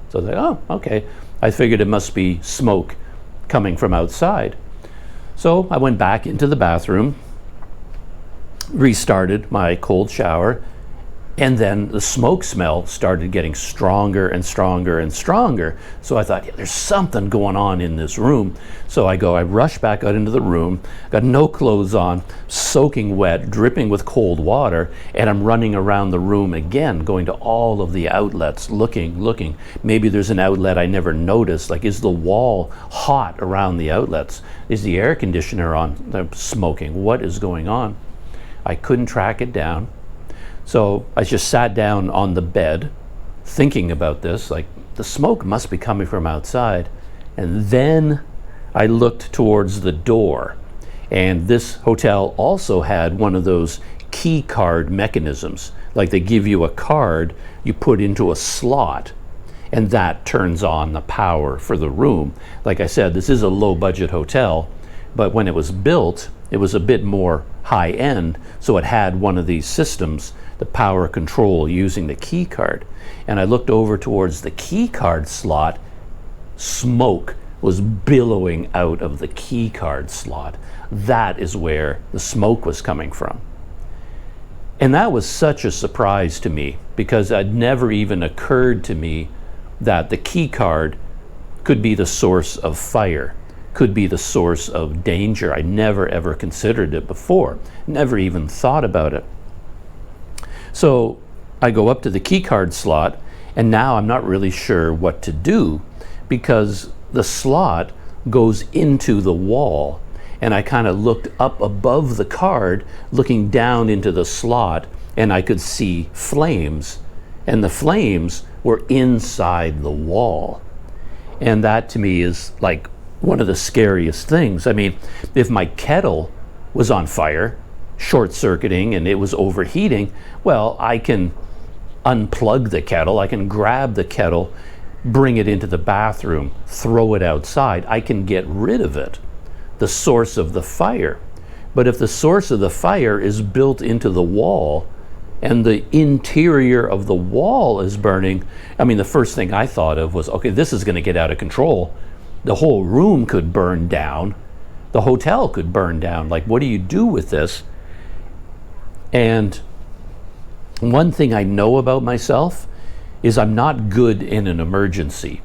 So I was like, oh, okay. I figured it must be smoke coming from outside. So I went back into the bathroom, restarted my cold shower, and then the smoke smell started getting stronger and stronger and stronger. So I thought, there's something going on in this room. So I rush back out into the room, got no clothes on, soaking wet, dripping with cold water, and I'm running around the room again, going to all of the outlets, looking. Maybe there's an outlet I never noticed. Like, is the wall hot around the outlets? Is the air conditioner on, smoking? What is going on? I couldn't track it down. So I just sat down on the bed thinking about this, like the smoke must be coming from outside. And then I looked towards the door, and this hotel also had one of those key card mechanisms. Like they give you a card you put into a slot, and that turns on the power for the room. Like I said, this is a low budget hotel, but when it was built, it was a bit more high end, so it had one of these systems, the power control using the key card. And I looked over towards the key card slot. Smoke was billowing out of the key card slot. That is where the smoke was coming from. And that was such a surprise to me because it never even occurred to me that the key card could be the source of fire, could be the source of danger. I never ever considered it before, never even thought about it. So I go up to the key card slot, and now I'm not really sure what to do because the slot goes into the wall, and I kind of looked up above the card, looking down into the slot, and I could see flames, and the flames were inside the wall. And that to me is like one of the scariest things. I mean, if my kettle was on fire, short-circuiting, and it was overheating, well, I can unplug the kettle, I can grab the kettle, bring it into the bathroom, throw it outside, I can get rid of it, the source of the fire. But if the source of the fire is built into the wall and the interior of the wall is burning, I mean, the first thing I thought of was, okay, this is going to get out of control. the whole room could burn down. The hotel could burn down. Like, what do you do with this? And one thing I know about myself is I'm not good in an emergency.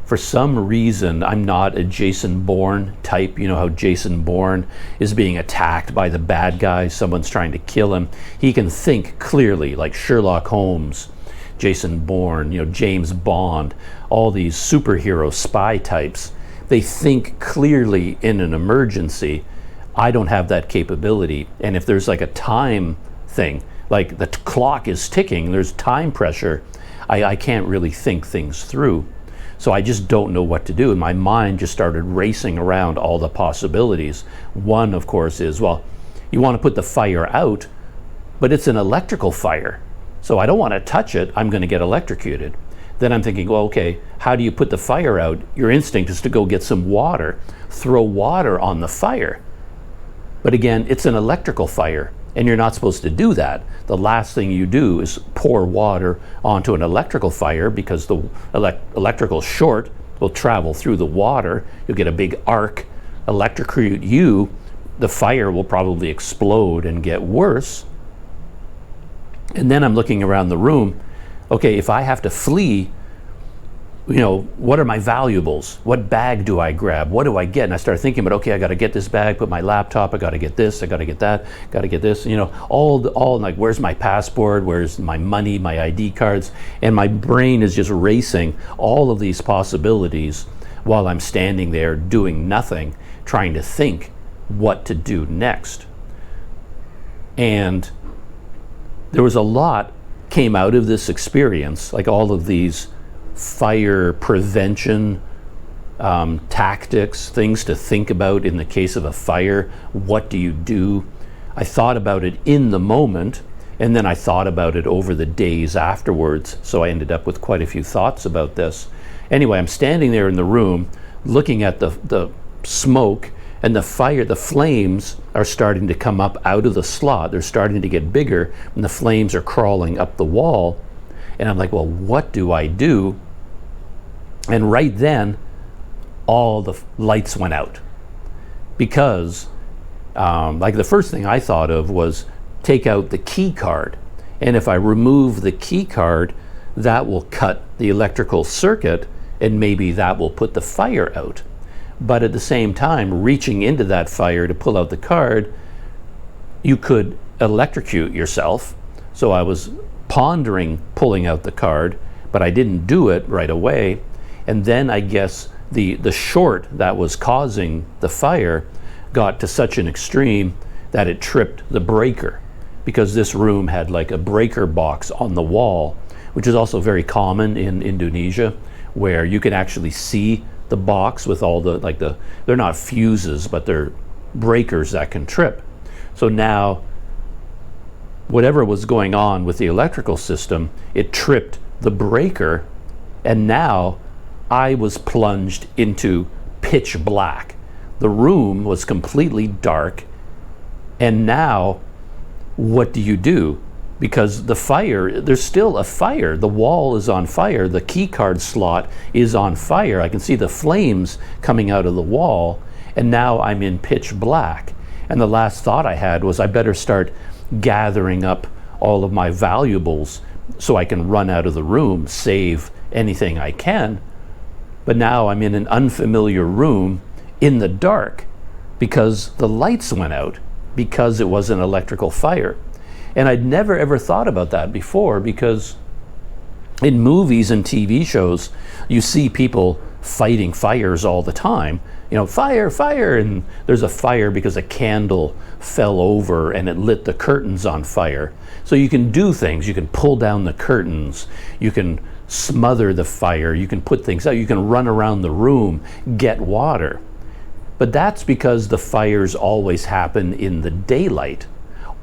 For some reason, I'm not a Jason Bourne type. You know how Jason Bourne is being attacked by the bad guy, someone's trying to kill him. He can think clearly, like Sherlock Holmes, Jason Bourne, James Bond, all these superhero spy types. They think clearly in an emergency. I don't have that capability. And if there's like a time thing, like the clock is ticking, there's time pressure, I can't really think things through. So I just don't know what to do. And my mind just started racing around all the possibilities. One, of course, is, well, you want to put the fire out, but it's an electrical fire. So I don't want to touch it. I'm going to get electrocuted. Then I'm thinking, well, okay, how do you put the fire out? Your instinct is to go get some water, throw water on the fire. But again, it's an electrical fire, and you're not supposed to do that. The last thing you do is pour water onto an electrical fire, because the electrical short will travel through the water. You'll get a big arc, electrocute you. The fire will probably explode and get worse. And then I'm looking around the room. Okay, if I have to flee, what are my valuables? What bag do I grab? What do I get? And I start thinking about, okay, I got to get this bag, put my laptop, I got to get this, I got to get that, got to get this, all like, where's my passport? Where's my money, my ID cards? And my brain is just racing all of these possibilities while I'm standing there doing nothing, trying to think what to do next. And there was a lot came out of this experience, like all of these fire prevention tactics, things to think about in the case of a fire. What do you do? I thought about it in the moment, and then I thought about it over the days afterwards. So I ended up with quite a few thoughts about this. Anyway, I'm standing there in the room looking at the smoke, and the flames are starting to come up out of the slot. They're starting to get bigger, and the flames are crawling up the wall. And I'm like, well, what do I do? And right then, all the lights went out. Because, like, the first thing I thought of was take out the key card. And if I remove the key card, that will cut the electrical circuit, and maybe that will put the fire out. But at the same time, reaching into that fire to pull out the card, you could electrocute yourself. So I was pondering pulling out the card, but I didn't do it right away. And then I guess the short that was causing the fire got to such an extreme that it tripped the breaker, because this room had like a breaker box on the wall, which is also very common in Indonesia, where you can actually see the box with all they're not fuses, but they're breakers that can trip. So now, whatever was going on with the electrical system, it tripped the breaker, and now I was plunged into pitch black. The room was completely dark, and now what do you do? Because the fire, there's still a fire. The wall is on fire. The key card slot is on fire. I can see the flames coming out of the wall, and now I'm in pitch black. And the last thought I had was I better start gathering up all of my valuables so I can run out of the room, save anything I can. But now I'm in an unfamiliar room in the dark because the lights went out, because it was an electrical fire. And I'd never ever thought about that before, because in movies and TV shows, you see people fighting fires all the time. Fire, fire, and there's a fire because a candle fell over and it lit the curtains on fire. So you can do things. You can pull down the curtains. You can smother the fire. You can put things out. You can run around the room, get water. But that's because the fires always happen in the daylight.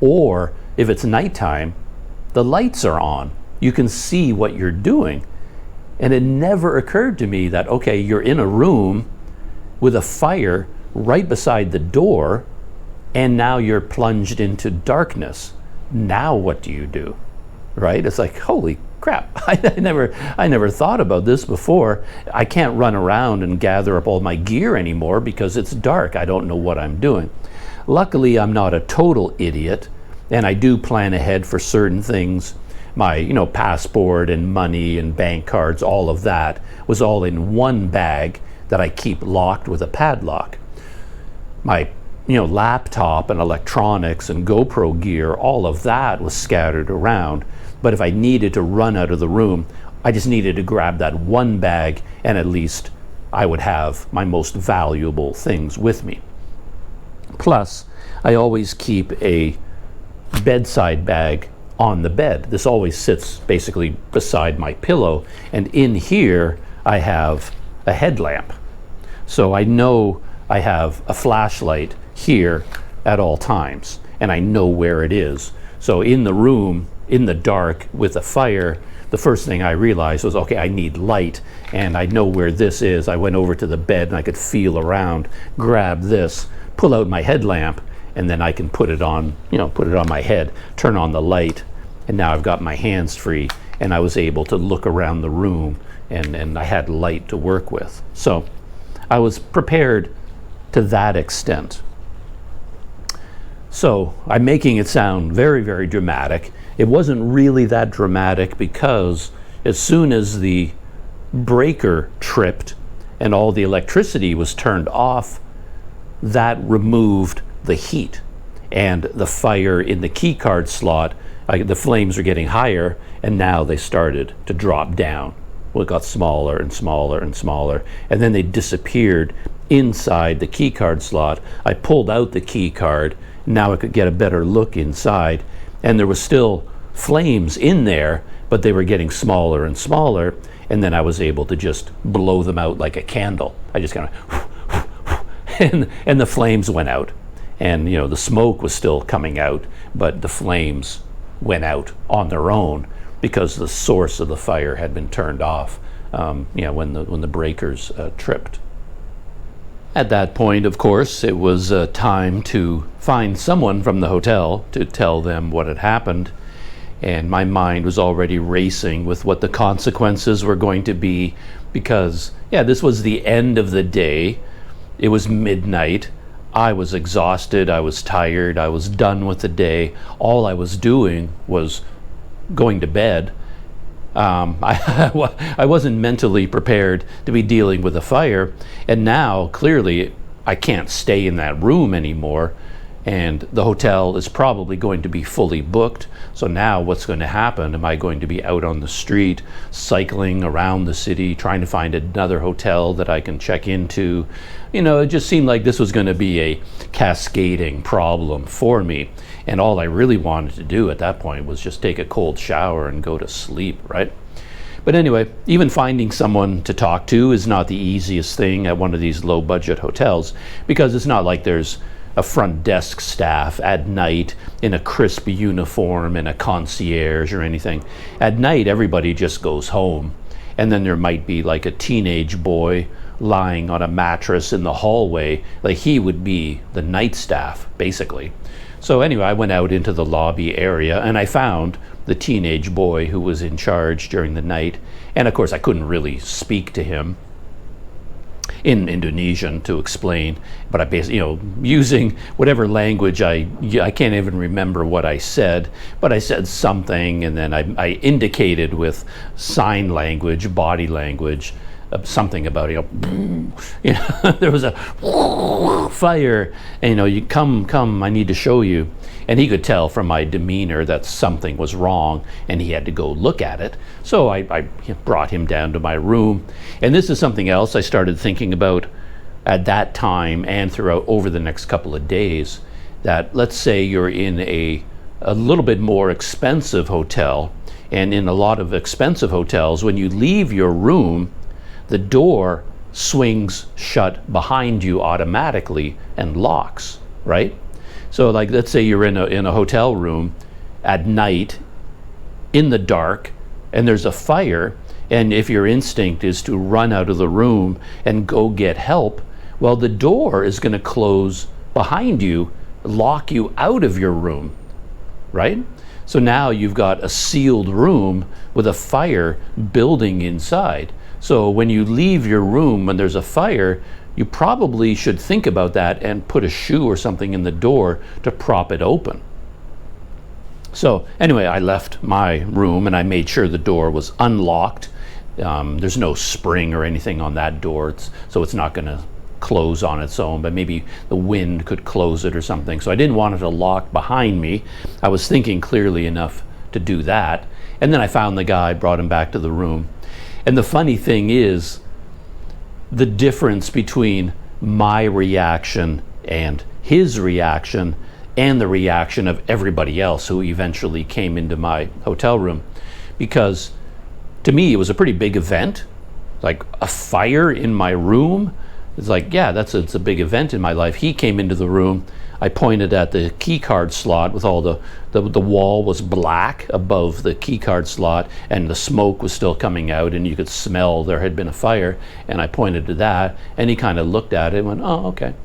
Or if it's nighttime, the lights are on. You can see what you're doing. And it never occurred to me that, okay, you're in a room with a fire right beside the door, and now you're plunged into darkness. Now what do you do? Right? It's like, holy crap, I never thought about this before. I can't run around and gather up all my gear anymore because it's dark. I don't know what I'm doing. Luckily, I'm not a total idiot, and I do plan ahead for certain things. My, passport and money and bank cards, all of that was all in one bag that I keep locked with a padlock. My, laptop and electronics and GoPro gear, all of that was scattered around. But if I needed to run out of the room, I just needed to grab that one bag, and at least I would have my most valuable things with me. Plus, I always keep a bedside bag on the bed. This always sits basically beside my pillow, and in here I have a headlamp. So I know I have a flashlight here at all times, and I know where it is. So in the room, in the dark with a fire, the first thing I realized was, okay, I need light, and I know where this is. I went over to the bed and I could feel around, grab this, pull out my headlamp, and then I can put it on my head, turn on the light, and now I've got my hands free, and I was able to look around the room, and I had light to work with. So I was prepared to that extent. So I'm making it sound very, very dramatic. It wasn't really that dramatic because as soon as the breaker tripped and all the electricity was turned off, that removed the heat, and the fire in the key card slot, the flames were getting higher, and now they started to drop down. Well, it got smaller and smaller and smaller, and then they disappeared inside the key card slot. I pulled out the key card. Now I could get a better look inside, and there was still flames in there, but they were getting smaller and smaller, and then I was able to just blow them out like a candle. I just kind of and the flames went out, and the smoke was still coming out, but the flames went out on their own because the source of the fire had been turned off when the breakers tripped. At that point, of course, it was time to find someone from the hotel to tell them what had happened, and my mind was already racing with what the consequences were going to be because, this was the end of the day. It was midnight. I was exhausted. I was tired. I was done with the day. All I was doing was going to bed. I wasn't mentally prepared to be dealing with a fire, and now clearly I can't stay in that room anymore, and the hotel is probably going to be fully booked. So now what's going to happen? Am I going to be out on the street cycling around the city trying to find another hotel that I can check into? It just seemed like this was going to be a cascading problem for me, and all I really wanted to do at that point was just take a cold shower and go to sleep, right? But anyway, even finding someone to talk to is not the easiest thing at one of these low budget hotels, because it's not like there's a front desk staff at night in a crisp uniform and a concierge or anything. At night, everybody just goes home, and then there might be like a teenage boy lying on a mattress in the hallway. Like, he would be the night staff, basically. So anyway, I went out into the lobby area, and I found the teenage boy who was in charge during the night. And of course, I couldn't really speak to him in Indonesian to explain, but I basically, using whatever language I can't even remember what I said, but I said something, and then I indicated with sign language, body language, something about there was a fire, and you come, I need to show you. And he could tell from my demeanor that something was wrong, and he had to go look at it. So I brought him down to my room, and this is something else I started thinking about at that time and throughout over the next couple of days. That let's say you're in a little bit more expensive hotel, and in a lot of expensive hotels, when you leave your room, the door swings shut behind you automatically and locks, right? So like, let's say you're in a hotel room at night in the dark, and there's a fire, and if your instinct is to run out of the room and go get help, well, the door is going to close behind you, lock you out of your room, right? So now you've got a sealed room with a fire building inside. So when you leave your room when there's a fire, you probably should think about that and put a shoe or something in the door to prop it open. So anyway, I left my room and I made sure the door was unlocked. There's no spring or anything on that door, so it's not going to close on its own, but maybe the wind could close it or something. So I didn't want it to lock behind me. I was thinking clearly enough to do that. And then I found the guy, brought him back to the room. And the funny thing is, the difference between my reaction and his reaction and the reaction of everybody else who eventually came into my hotel room. Because to me, it was a pretty big event, like a fire in my room. It's like, yeah, it's a big event in my life. He came into the room. I pointed at the key card slot with all the wall was black above the key card slot, and the smoke was still coming out, and you could smell there had been a fire. And I pointed to that, and he kind of looked at it and went, oh, okay.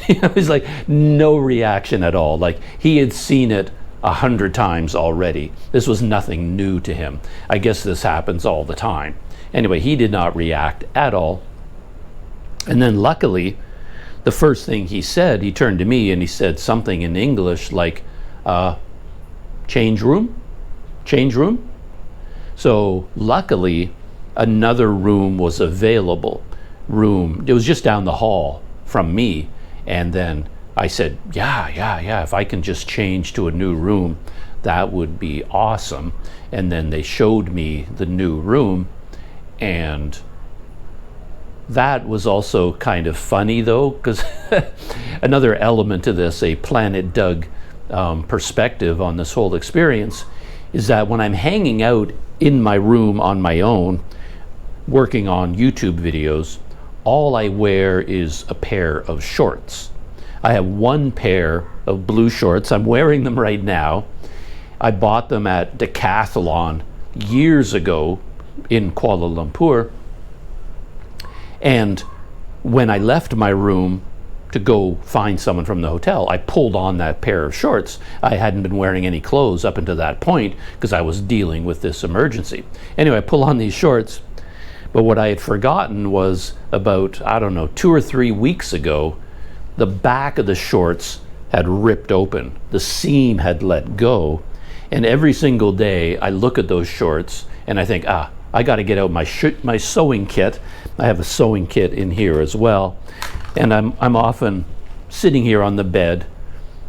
It was like no reaction at all. Like he had seen it 100 times already. This was nothing new to him. I guess this happens all the time. Anyway, he did not react at all. And then luckily, the first thing he said, he turned to me and he said something in English like, change room? Change room? So luckily, another room was available. It was just down the hall from me. And then I said, yeah, if I can just change to a new room, that would be awesome. And then they showed me the new room, and that was also kind of funny though, because another element to this, a Planet Doug perspective on this whole experience, is that when I'm hanging out in my room on my own, working on YouTube videos, all I wear is a pair of shorts. I have one pair of blue shorts. I'm wearing them right now. I bought them at Decathlon years ago in Kuala Lumpur. And when I left my room to go find someone from the hotel, I pulled on that pair of shorts. I hadn't been wearing any clothes up until that point because I was dealing with this emergency. Anyway, I pull on these shorts, but what I had forgotten was about, 2 or 3 weeks ago, the back of the shorts had ripped open. The seam had let go. And every single day I look at those shorts and I think, I got to get out my sewing kit. I have a sewing kit in here as well. And I'm often sitting here on the bed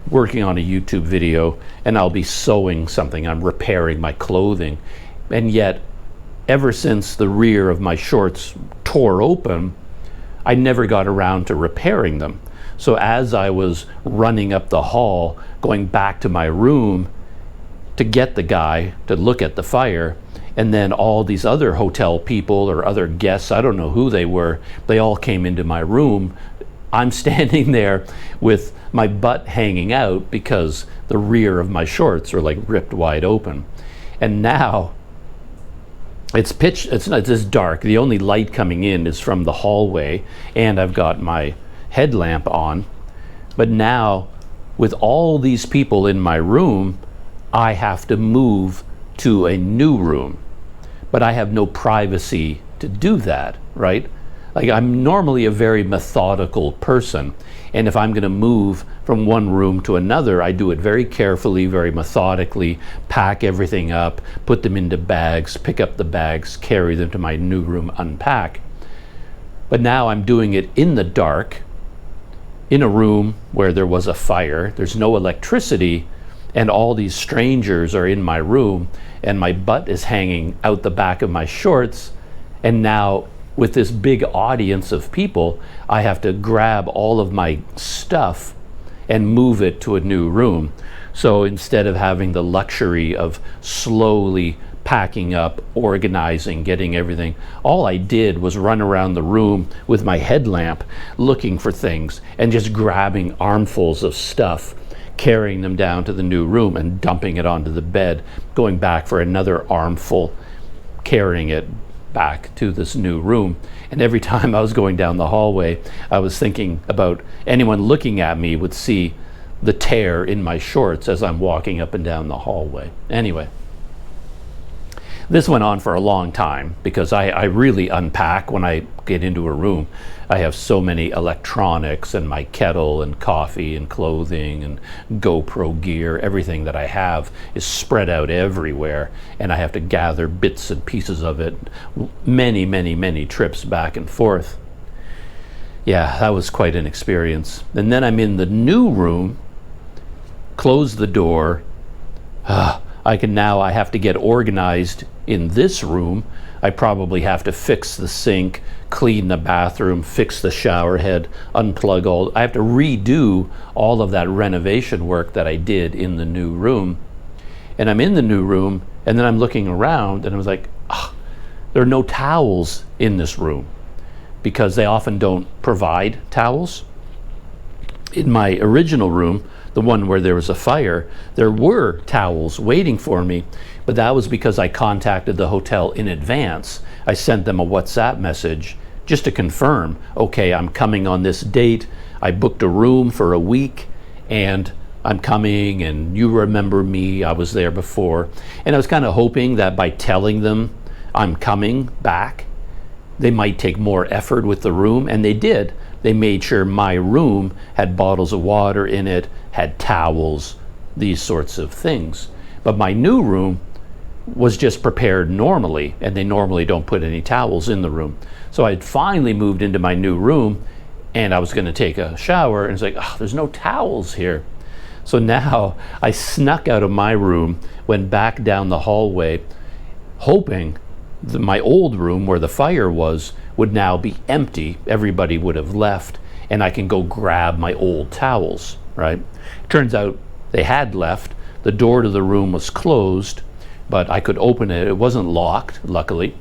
working on a YouTube video, and I'll be sewing something. I'm repairing my clothing. And yet, ever since the rear of my shorts tore open, I never got around to repairing them. So as I was running up the hall, going back to my room to get the guy to look at the fire, and then all these other hotel people or other guests, I don't know who they were, they all came into my room. I'm standing there with my butt hanging out because the rear of my shorts are like ripped wide open. And now it's dark. The only light coming in is from the hallway, and I've got my headlamp on. But now, with all these people in my room, I have to move to a new room. But I have no privacy to do that, right? Like, I'm normally a very methodical person, and if I'm going to move from one room to another, I do it very carefully, very methodically, pack everything up, put them into bags, pick up the bags, carry them to my new room, unpack. But now I'm doing it in the dark, in a room where there was a fire, there's no electricity, and all these strangers are in my room, and my butt is hanging out the back of my shorts. And now, with this big audience of people, I have to grab all of my stuff and move it to a new room. So instead of having the luxury of slowly packing up, organizing, getting everything, all I did was run around the room with my headlamp looking for things and just grabbing armfuls of stuff, carrying them down to the new room and dumping it onto the bed, going back for another armful, carrying it back to this new room. And every time I was going down the hallway, I was thinking about anyone looking at me would see the tear in my shorts as I'm walking up and down the hallway. Anyway, this went on for a long time because I really unpack when I get into a room. I have so many electronics and my kettle and coffee and clothing and GoPro gear. Everything that I have is spread out everywhere, and I have to gather bits and pieces of it. Many trips back and forth. Yeah, that was quite an experience. And then I'm in the new room, close the door. I have to get organized in this room. I probably have to fix the sink, clean the bathroom, fix the shower head, unplug I have to redo all of that renovation work that I did in the new room. And I'm in the new room, and then I'm looking around, and I was like, there are no towels in this room, because they often don't provide towels. In my original room, the one where there was a fire, there were towels waiting for me, but that was because I contacted the hotel in advance. I sent them a WhatsApp message just to confirm, okay, I'm coming on this date, I booked a room for a week, and I'm coming, and you remember me, I was there before. And I was kind of hoping that by telling them I'm coming back, they might take more effort with the room, and they did. They made sure my room had bottles of water in it, had towels, these sorts of things. But my new room was just prepared normally, and they normally don't put any towels in the room. So I had finally moved into my new room, and I was going to take a shower, and it's like, there's no towels here. So now I snuck out of my room, went back down the hallway, hoping my old room where the fire was would now be empty. Everybody would have left, and I can go grab my old towels, right? Turns out they had left. The door to the room was closed, but I could open it. It wasn't locked, luckily.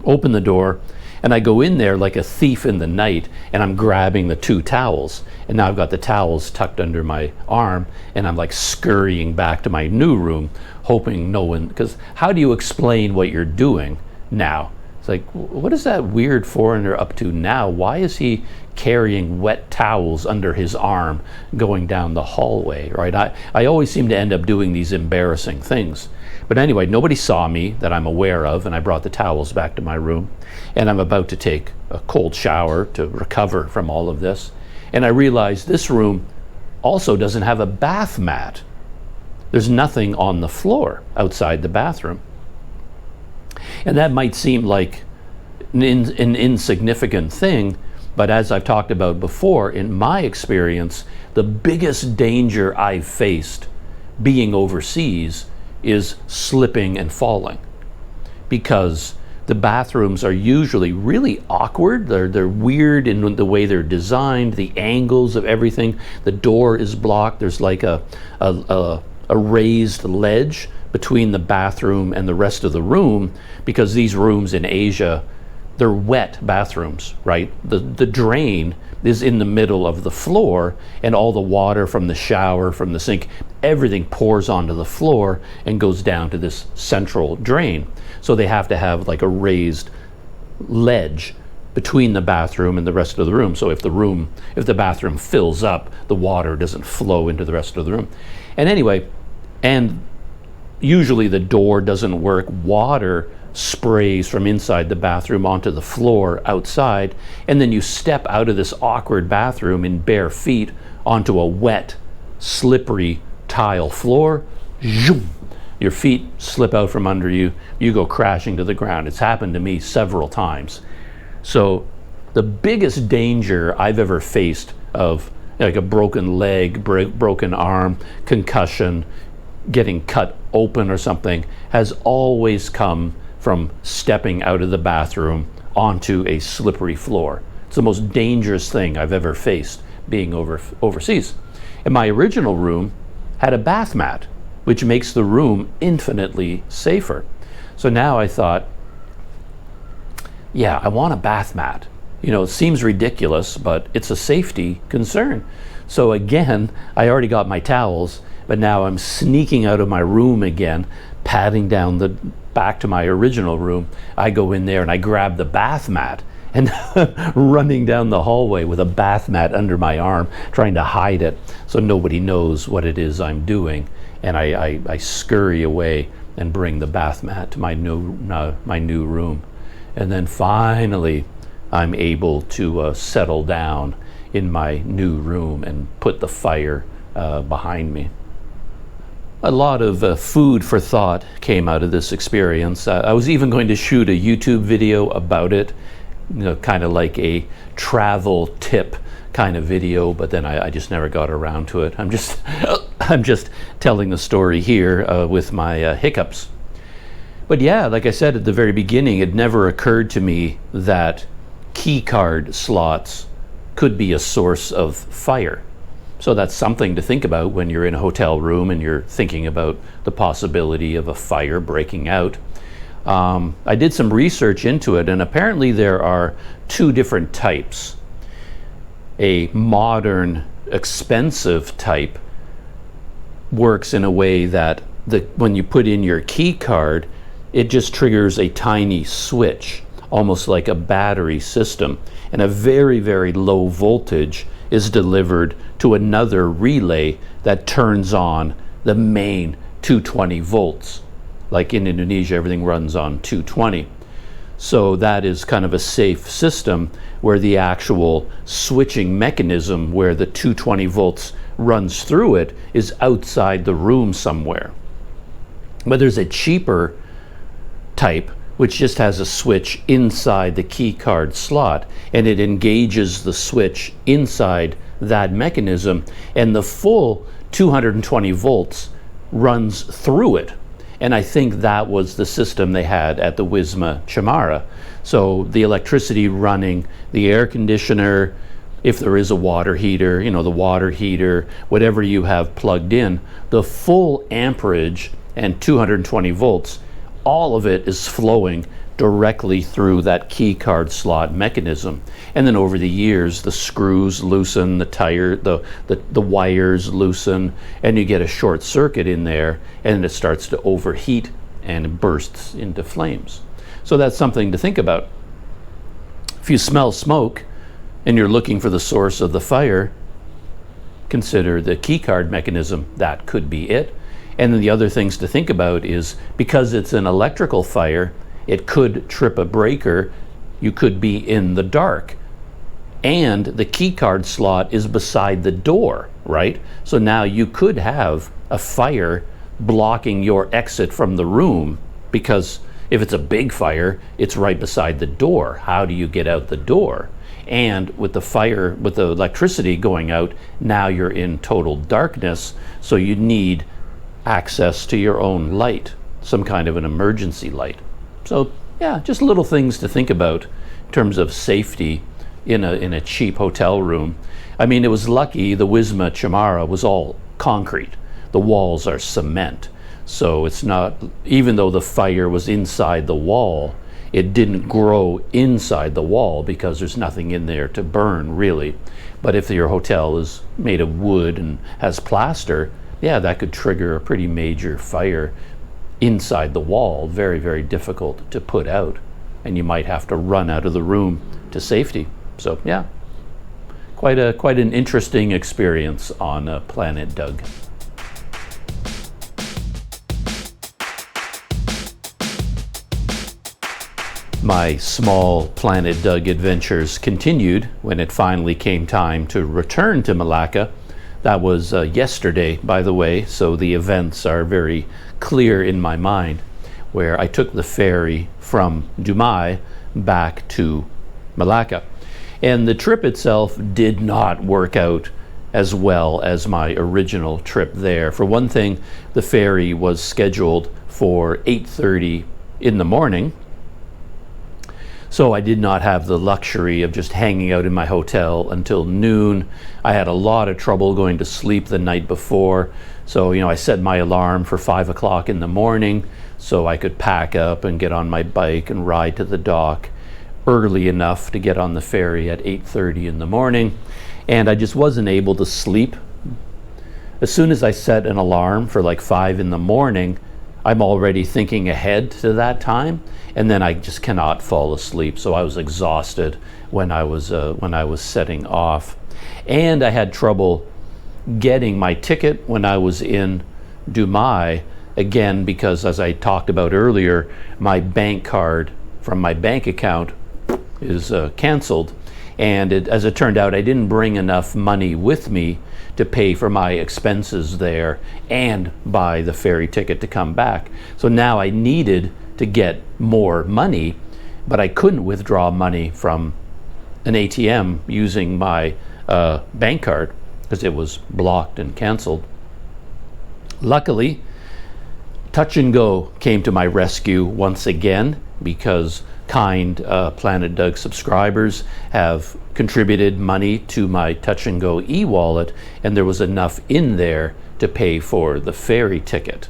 Open the door, and I go in there like a thief in the night, and I'm grabbing the 2 towels. And now I've got the towels tucked under my arm, and I'm like scurrying back to my new room, hoping no one, because how do you explain what you're doing now? It's like, what is that weird foreigner up to now? Why is he carrying wet towels under his arm going down the hallway, right? I always seem to end up doing these embarrassing things. But anyway, nobody saw me that I'm aware of, and I brought the towels back to my room, and I'm about to take a cold shower to recover from all of this. And I realized this room also doesn't have a bath mat. There's nothing on the floor outside the bathroom. And that might seem like an insignificant thing, but as I've talked about before, in my experience, the biggest danger I've faced being overseas is slipping and falling, because the bathrooms are usually really awkward. They're weird in the way they're designed, the angles of everything. The door is blocked. There's like a raised ledge between the bathroom and the rest of the room, because these rooms in Asia, they're wet bathrooms, right? The drain is in the middle of the floor, and all the water from the shower, from the sink, everything pours onto the floor and goes down to this central drain. So they have to have like a raised ledge between the bathroom and the rest of the room. So if the bathroom fills up, the water doesn't flow into the rest of the room. And anyway, and usually the door doesn't work. Water sprays from inside the bathroom onto the floor outside, and then you step out of this awkward bathroom in bare feet onto a wet, slippery tile floor. Zoom! Your feet slip out from under you, you go crashing to the ground. It's happened to me several times. So the biggest danger I've ever faced of like a broken leg, broken arm, concussion, getting cut open or something, has always come from stepping out of the bathroom onto a slippery floor. It's the most dangerous thing I've ever faced being overseas. And my original room had a bath mat, which makes the room infinitely safer. So now I thought, yeah, I want a bath mat. You know, it seems ridiculous, but it's a safety concern. So again, I already got my towels, but now I'm sneaking out of my room again, padding down back to my original room. I go in there and I grab the bath mat, and running down the hallway with a bath mat under my arm, trying to hide it so nobody knows what it is I'm doing. And I scurry away and bring the bath mat to my new room. And then finally, I'm able to settle down in my new room and put the fire behind me. A lot of food for thought came out of this experience. I was even going to shoot a YouTube video about it, kind of like a travel tip kind of video, but then I just never got around to it. I'm just telling the story here with my hiccups. But yeah, like I said at the very beginning, it never occurred to me that key card slots could be a source of fire. So that's something to think about when you're in a hotel room and you're thinking about the possibility of a fire breaking out. I did some research into it, and apparently there are two different types. A modern, expensive type works in a way that when you put in your key card, it just triggers a tiny switch, almost like a battery system, and a very, very low voltage is delivered to another relay that turns on the main 220 volts. Like in Indonesia, everything runs on 220. So that is kind of a safe system where the actual switching mechanism where the 220 volts runs through it is outside the room somewhere. But there's a cheaper type which just has a switch inside the key card slot, and it engages the switch inside that mechanism, and the full 220 volts runs through it. And I think that was the system they had at the Wisma Sumatra. So the electricity running the air conditioner, if there is a water heater, the water heater, whatever you have plugged in, the full amperage and 220 volts, all of it is flowing directly through that key card slot mechanism. And then over the years, the screws loosen, the wires loosen, and you get a short circuit in there, and it starts to overheat and it bursts into flames. So that's something to think about. If you smell smoke and you're looking for the source of the fire, consider the key card mechanism. That could be it. And then the other things to think about is, because it's an electrical fire, it could trip a breaker. You could be in the dark. And the key card slot is beside the door, right? So now you could have a fire blocking your exit from the room, because if it's a big fire, it's right beside the door. How do you get out the door? And with the fire, with the electricity going out, now you're in total darkness, so you need access to your own light, some kind of an emergency light. So yeah, just little things to think about in terms of safety in a cheap hotel room. I mean, it was lucky the Wisma Sumatra was all concrete. The walls are cement. So it's not, even though the fire was inside the wall, it didn't grow inside the wall because there's nothing in there to burn really. But if your hotel is made of wood and has plaster, yeah, that could trigger a pretty major fire inside the wall. Very, very difficult to put out. And you might have to run out of the room to safety. So yeah, quite an interesting experience on Planet Doug. My small Planet Doug adventures continued when it finally came time to return to Melaka. That was yesterday, by the way, so the events are very clear in my mind, where I took the ferry from Dumai back to Melaka. And the trip itself did not work out as well as my original trip there. For one thing, the ferry was scheduled for 8:30 in the morning, so I did not have the luxury of just hanging out in my hotel until noon. I had a lot of trouble going to sleep the night before. So, I set my alarm for 5 o'clock in the morning so I could pack up and get on my bike and ride to the dock early enough to get on the ferry at 8:30 in the morning. And I just wasn't able to sleep. As soon as I set an alarm for like 5 in the morning, I'm already thinking ahead to that time, and then I just cannot fall asleep. So I was exhausted when I was setting off, and I had trouble getting my ticket when I was in Dumai, again because, as I talked about earlier, my bank card from my bank account is canceled, and as it turned out, I didn't bring enough money with me to pay for my expenses there and buy the ferry ticket to come back. So now I needed to get more money, but I couldn't withdraw money from an ATM using my bank card because it was blocked and canceled. Luckily, Touch and Go came to my rescue once again, because kind Planet Doug subscribers have contributed money to my Touch and Go e-wallet, and there was enough in there to pay for the ferry ticket.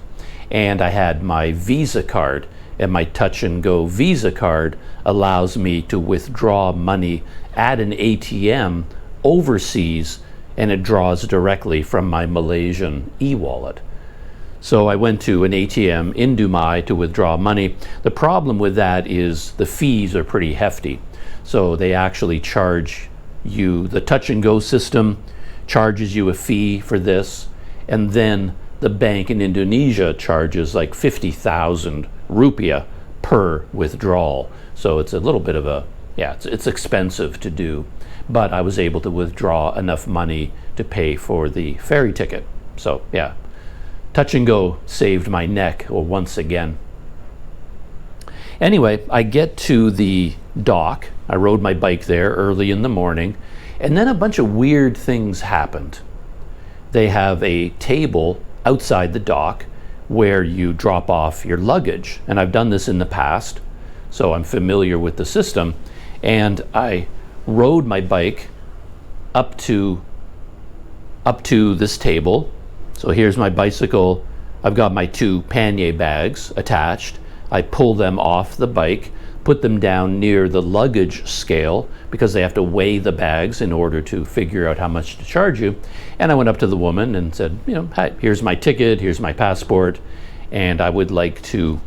And I had my Visa card, and my Touch and Go Visa card allows me to withdraw money at an ATM overseas, and it draws directly from my Malaysian e-wallet. So I went to an ATM in Dumai to withdraw money. The problem with that is the fees are pretty hefty. So they actually charge you, the Touch and Go system charges you a fee for this, and then the bank in Indonesia charges like 50,000 rupiah per withdrawal. So it's a little bit of a, it's expensive to do. But I was able to withdraw enough money to pay for the ferry ticket. So yeah. Touch and Go saved my neck once again. Anyway, I get to the dock. I rode my bike there early in the morning, and then a bunch of weird things happened. They have a table outside the dock where you drop off your luggage, and I've done this in the past, so I'm familiar with the system. And I rode my bike up to this table. So here's my bicycle. I've got my 2 pannier bags attached. I pull them off the bike, put them down near the luggage scale because they have to weigh the bags in order to figure out how much to charge you. And I went up to the woman and said, hi, here's my ticket, here's my passport, and I would like to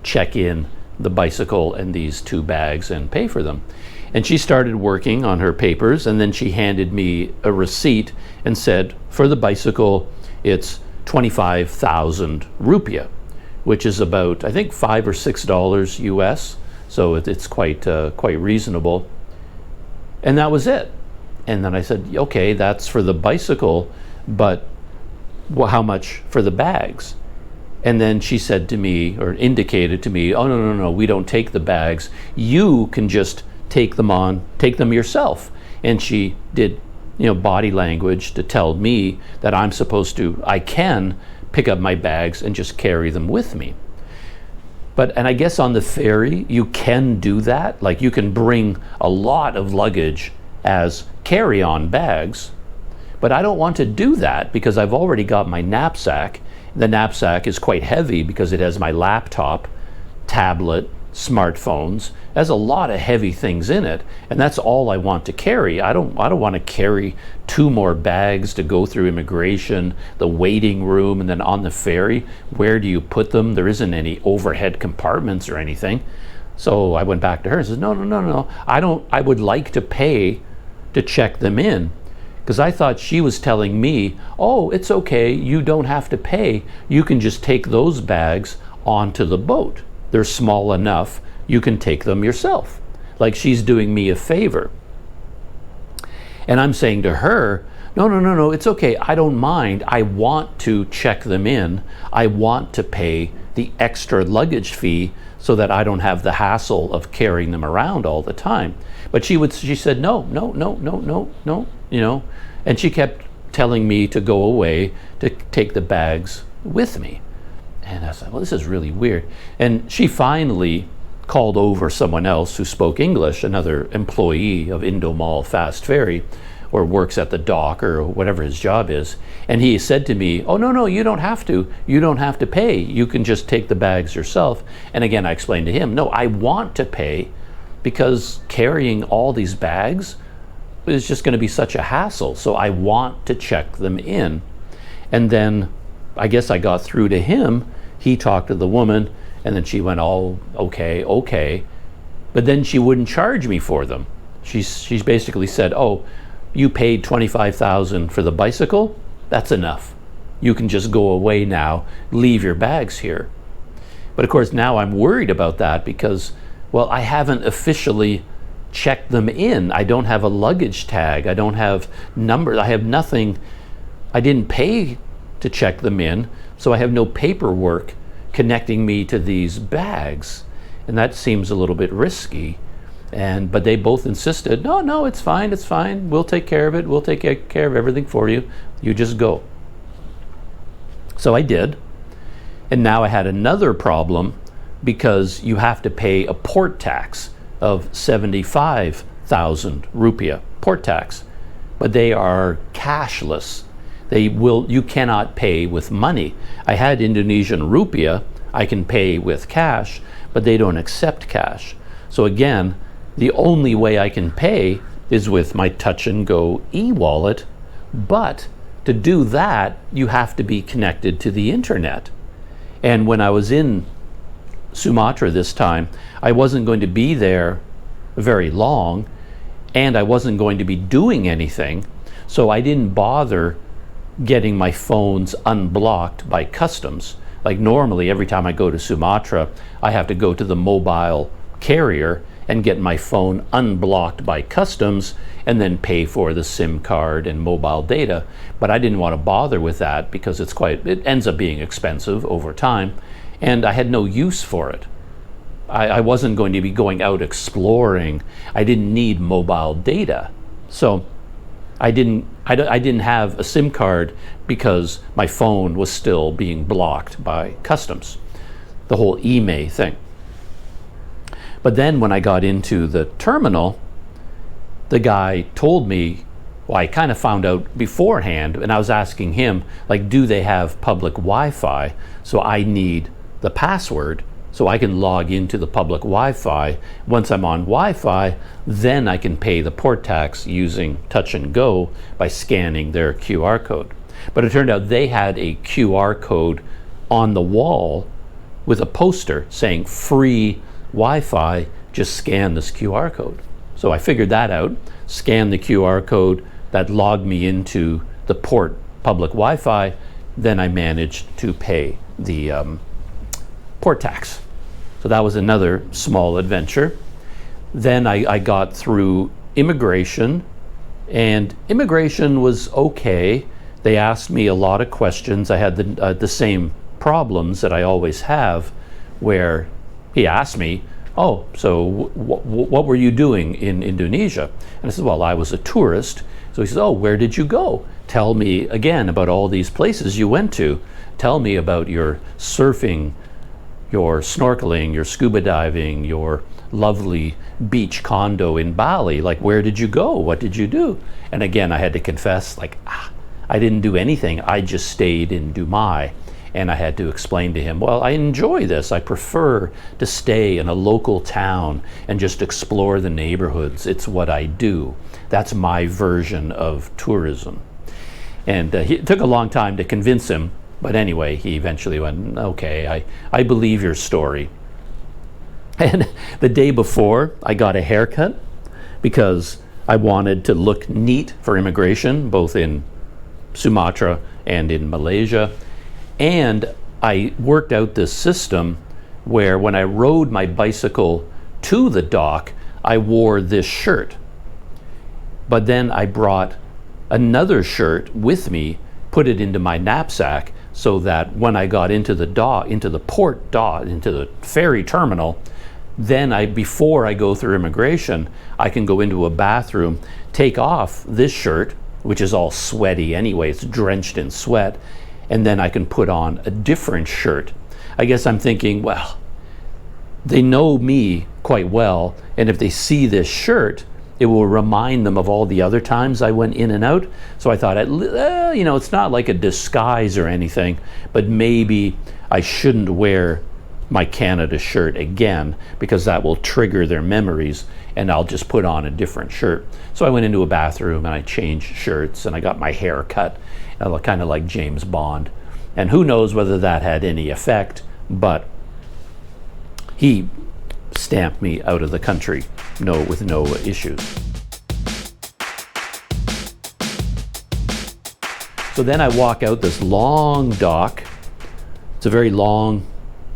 check in the bicycle and these 2 bags and pay for them. And she started working on her papers, and then she handed me a receipt and said, for the bicycle, it's 25,000 rupiah, which is about, I think, $5 or $6 US. So it's quite reasonable. And that was it. And then I said, okay, that's for the bicycle, but how much for the bags? And then she said to me, or indicated to me, oh, no, we don't take the bags. You can just take them yourself. And she did body language to tell me that I can pick up my bags and just carry them with me. And I guess on the ferry, you can do that. Like, you can bring a lot of luggage as carry-on bags, but I don't want to do that because I've already got my knapsack. The knapsack is quite heavy because it has my laptop, tablet, smartphones. It has a lot of heavy things in it, and that's all I want to carry. I don't want to carry 2 more bags to go through immigration, the waiting room, and then on the ferry. Where do you put them? There isn't any overhead compartments or anything. So I went back to her and said, no. I would like to pay to check them in, because I thought she was telling me, oh, it's okay, you don't have to pay. You can just take those bags onto the boat. They're small enough, you can take them yourself. Like she's doing me a favor. And I'm saying to her, no, it's okay, I don't mind. I want to check them in. I want to pay the extra luggage fee so that I don't have the hassle of carrying them around all the time. But she said, no, and she kept telling me to go away to take the bags with me. And I was like, well, this is really weird. And she finally called over someone else who spoke English, another employee of Indomall Fast Ferry, or works at the dock or whatever his job is. And he said to me, oh, no, you don't have to. You don't have to pay. You can just take the bags yourself. And again, I explained to him, no, I want to pay because carrying all these bags is just going to be such a hassle. So I want to check them in. And then I guess I got through to him. He talked to the woman, and then she went, oh, okay. But then she wouldn't charge me for them. She's basically said, oh, you paid $25,000 for the bicycle? That's enough. You can just go away now, leave your bags here. But of course, now I'm worried about that because, well, I haven't officially checked them in. I don't have a luggage tag. I don't have numbers. I have nothing. I didn't pay to check them in, so I have no paperwork connecting me to these bags. And that seems a little bit risky. But they both insisted, no, it's fine. We'll take care of it. We'll take care of everything for you. You just go. So I did. And now I had another problem because you have to pay a port tax of 75,000 rupiah, port tax. But they are cashless. You cannot pay with money. I had Indonesian rupiah. I can pay with cash, but they don't accept cash. So again, the only way I can pay is with my Touch and Go e-wallet, but to do that, you have to be connected to the internet. And when I was in Sumatra this time, I wasn't going to be there very long, and I wasn't going to be doing anything, so I didn't bother getting my phones unblocked by customs. Like normally, every time I go to Sumatra, I have to go to the mobile carrier and get my phone unblocked by customs and then pay for the SIM card and mobile data. But I didn't want to bother with that because it ends up being expensive over time, and I had no use for it. I wasn't going to be going out exploring. I didn't need mobile data. So I didn't have a SIM card because my phone was still being blocked by customs. The whole IMEI thing. But then when I got into the terminal, the guy told me, well, I kind of found out beforehand, and I was asking him, like, do they have public Wi-Fi? So I need the password so I can log into the public Wi-Fi. Once I'm on Wi-Fi, then I can pay the port tax using Touch and Go by scanning their QR code. But it turned out they had a QR code on the wall with a poster saying free Wi-Fi, just scan this QR code. So I figured that out, scanned the QR code, that logged me into the port public Wi-Fi, then I managed to pay the port tax. So that was another small adventure. Then I got through immigration, and immigration was okay. They asked me a lot of questions. I had the same problems that I always have, where he asked me, oh, so what were you doing in Indonesia? And I said, well, I was a tourist. So he says, oh, where did you go? Tell me again about all these places you went to. Tell me about your surfing, your snorkeling, your scuba diving, your lovely beach condo in Bali. Like, where did you go? What did you do? And again, I had to confess, like, I didn't do anything. I just stayed in Dumai. And I had to explain to him, well, I enjoy this. I prefer to stay in a local town and just explore the neighborhoods. It's what I do. That's my version of tourism. And it took a long time to convince him. But anyway, he eventually went, okay, I believe your story. And the day before, I got a haircut because I wanted to look neat for immigration, both in Sumatra and in Malaysia. And I worked out this system where when I rode my bicycle to the dock, I wore this shirt. But then I brought another shirt with me, put it into my knapsack, so that when I got into the dock, into the port dock, into the ferry terminal, then before I go through immigration, I can go into a bathroom, take off this shirt, which is all sweaty anyway, it's drenched in sweat, and then I can put on a different shirt. I guess I'm thinking, well, they know me quite well, and if they see this shirt, it will remind them of all the other times I went in and out. So I thought, it's not like a disguise or anything, but maybe I shouldn't wear my Canada shirt again because that will trigger their memories, and I'll just put on a different shirt. So I went into a bathroom and I changed shirts and I got my hair cut, kind of like James Bond. And who knows whether that had any effect, but he stamped me out of the country, with no issues. So then I walk out this long dock. It's a very long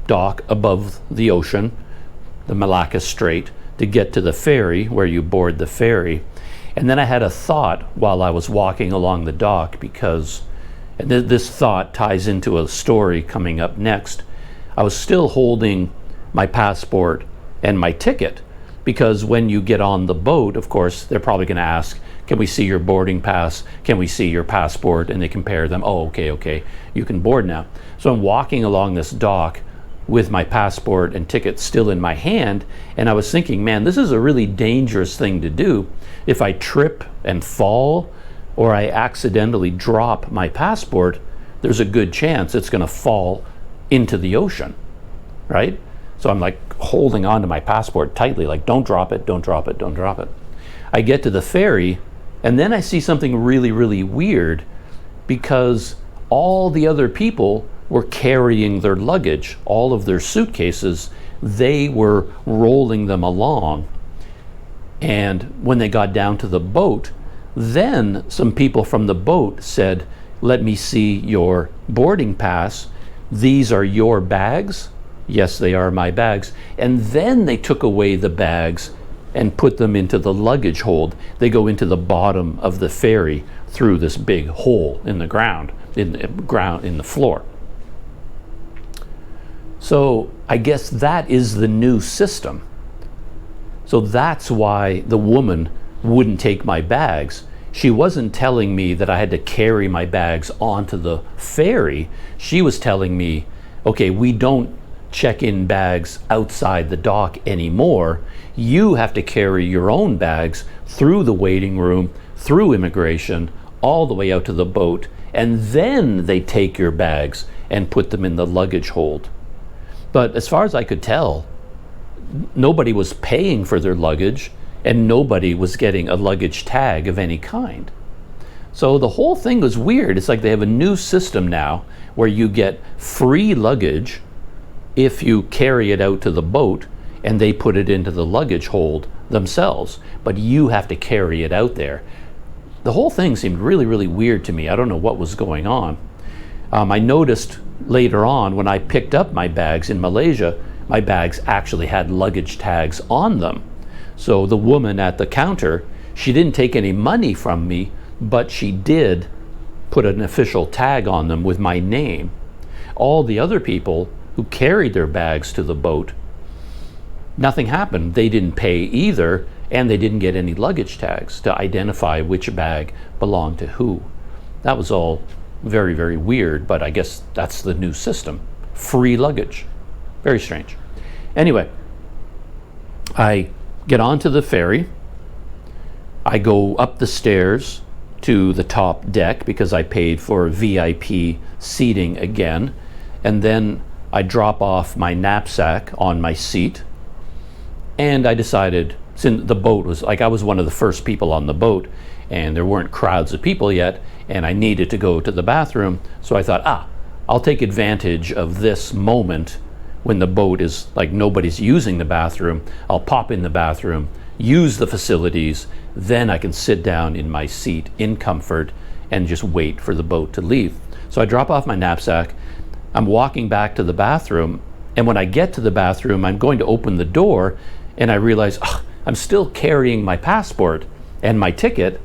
dock above the ocean, the Melaka Strait, to get to the ferry where you board the ferry. And then I had a thought while I was walking along the dock, because this thought ties into a story coming up next. I was still holding my passport and my ticket, because when you get on the boat, of course, they're probably going to ask, can we see your boarding pass? Can we see your passport? And they compare them. Oh, okay, you can board now. So I'm walking along this dock with my passport and ticket still in my hand, and I was thinking, man, this is a really dangerous thing to do. If I trip and fall, or I accidentally drop my passport, there's a good chance it's going to fall into the ocean, right? So I'm like holding on to my passport tightly, like, don't drop it, don't drop it, don't drop it. I get to the ferry, and then I see something really, really weird, because all the other people were carrying their luggage, all of their suitcases. They were rolling them along. And when they got down to the boat, then some people from the boat said, let me see your boarding pass. These are your bags? Yes, they are my bags. And then they took away the bags and put them into the luggage hold. They go into the bottom of the ferry through this big hole in the ground, in the floor. So I guess that is the new system. So that's why the woman wouldn't take my bags. She wasn't telling me that I had to carry my bags onto the ferry. She was telling me, okay, we don't check in bags outside the dock anymore. You have to carry your own bags through the waiting room, through immigration, all the way out to the boat, and then they take your bags and put them in the luggage hold. But as far as I could tell, nobody was paying for their luggage, and nobody was getting a luggage tag of any kind. So the whole thing was weird. It's like they have a new system now where you get free luggage if you carry it out to the boat, and they put it into the luggage hold themselves, but you have to carry it out there. The whole thing seemed really, really weird to me. I don't know what was going on. I noticed later on when I picked up my bags in Malaysia, my bags actually had luggage tags on them. So the woman at the counter, she didn't take any money from me, but she did put an official tag on them with my name. All the other people who carried their bags to the boat, nothing happened. They didn't pay either, and they didn't get any luggage tags to identify which bag belonged to who. That was all very, very weird, but I guess that's the new system. Free luggage. Very strange. Anyway, I get onto the ferry. I go up the stairs to the top deck because I paid for VIP seating again. And then I drop off my knapsack on my seat. And I decided, since the boat was, like, I was one of the first people on the boat, and there weren't crowds of people yet, and I needed to go to the bathroom. So I thought, I'll take advantage of this moment when the boat is like nobody's using the bathroom. I'll pop in the bathroom, use the facilities, then I can sit down in my seat in comfort and just wait for the boat to leave. So I drop off my knapsack. I'm walking back to the bathroom, and when I get to the bathroom, I'm going to open the door, and I realize I'm still carrying my passport and my ticket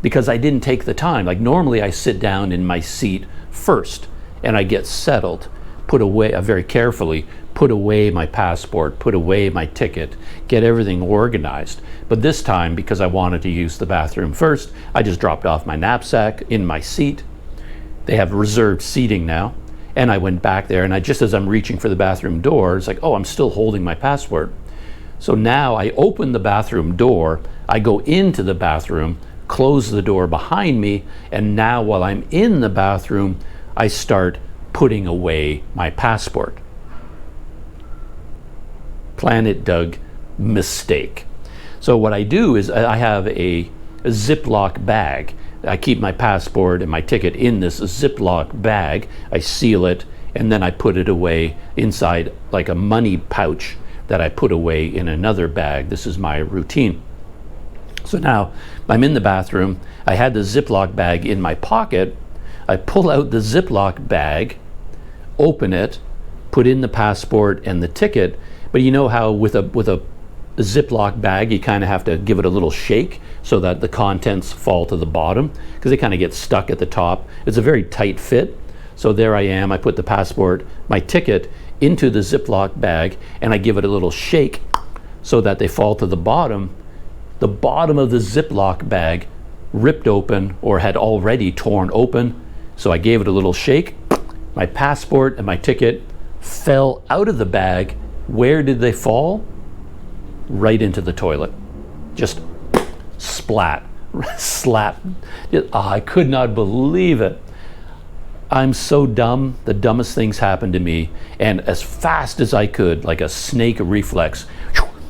because I didn't take the time. Like normally I sit down in my seat first and I get settled, put away very carefully, put away my passport, put away my ticket, get everything organized. But this time, because I wanted to use the bathroom first, I just dropped off my knapsack in my seat. They have reserved seating now. And I went back there, and just as I'm reaching for the bathroom door, it's like, I'm still holding my passport. So now I open the bathroom door, I go into the bathroom, close the door behind me, and now while I'm in the bathroom, I start putting away my passport. Planet Doug mistake. So what I do is I have a Ziploc bag. I keep my passport and my ticket in this Ziploc bag. I seal it and then I put it away inside like a money pouch that I put away in another bag. This is my routine. So now I'm in the bathroom. I had the Ziploc bag in my pocket. I pull out the Ziploc bag, open it, put in the passport and the ticket. But you know how with a Ziploc bag, you kind of have to give it a little shake so that the contents fall to the bottom, because they kind of get stuck at the top. It's a very tight fit. So there I am. I put the passport, my ticket, into the Ziploc bag, and I give it a little shake so that they fall to the bottom. The bottom of the Ziploc bag ripped open or had already torn open. So I gave it a little shake. My passport and my ticket fell out of the bag. Where did they fall? Right into the toilet. Just splat, slap. I could not believe it. I'm so dumb. The dumbest things happened to me. And as fast as I could, like a snake reflex,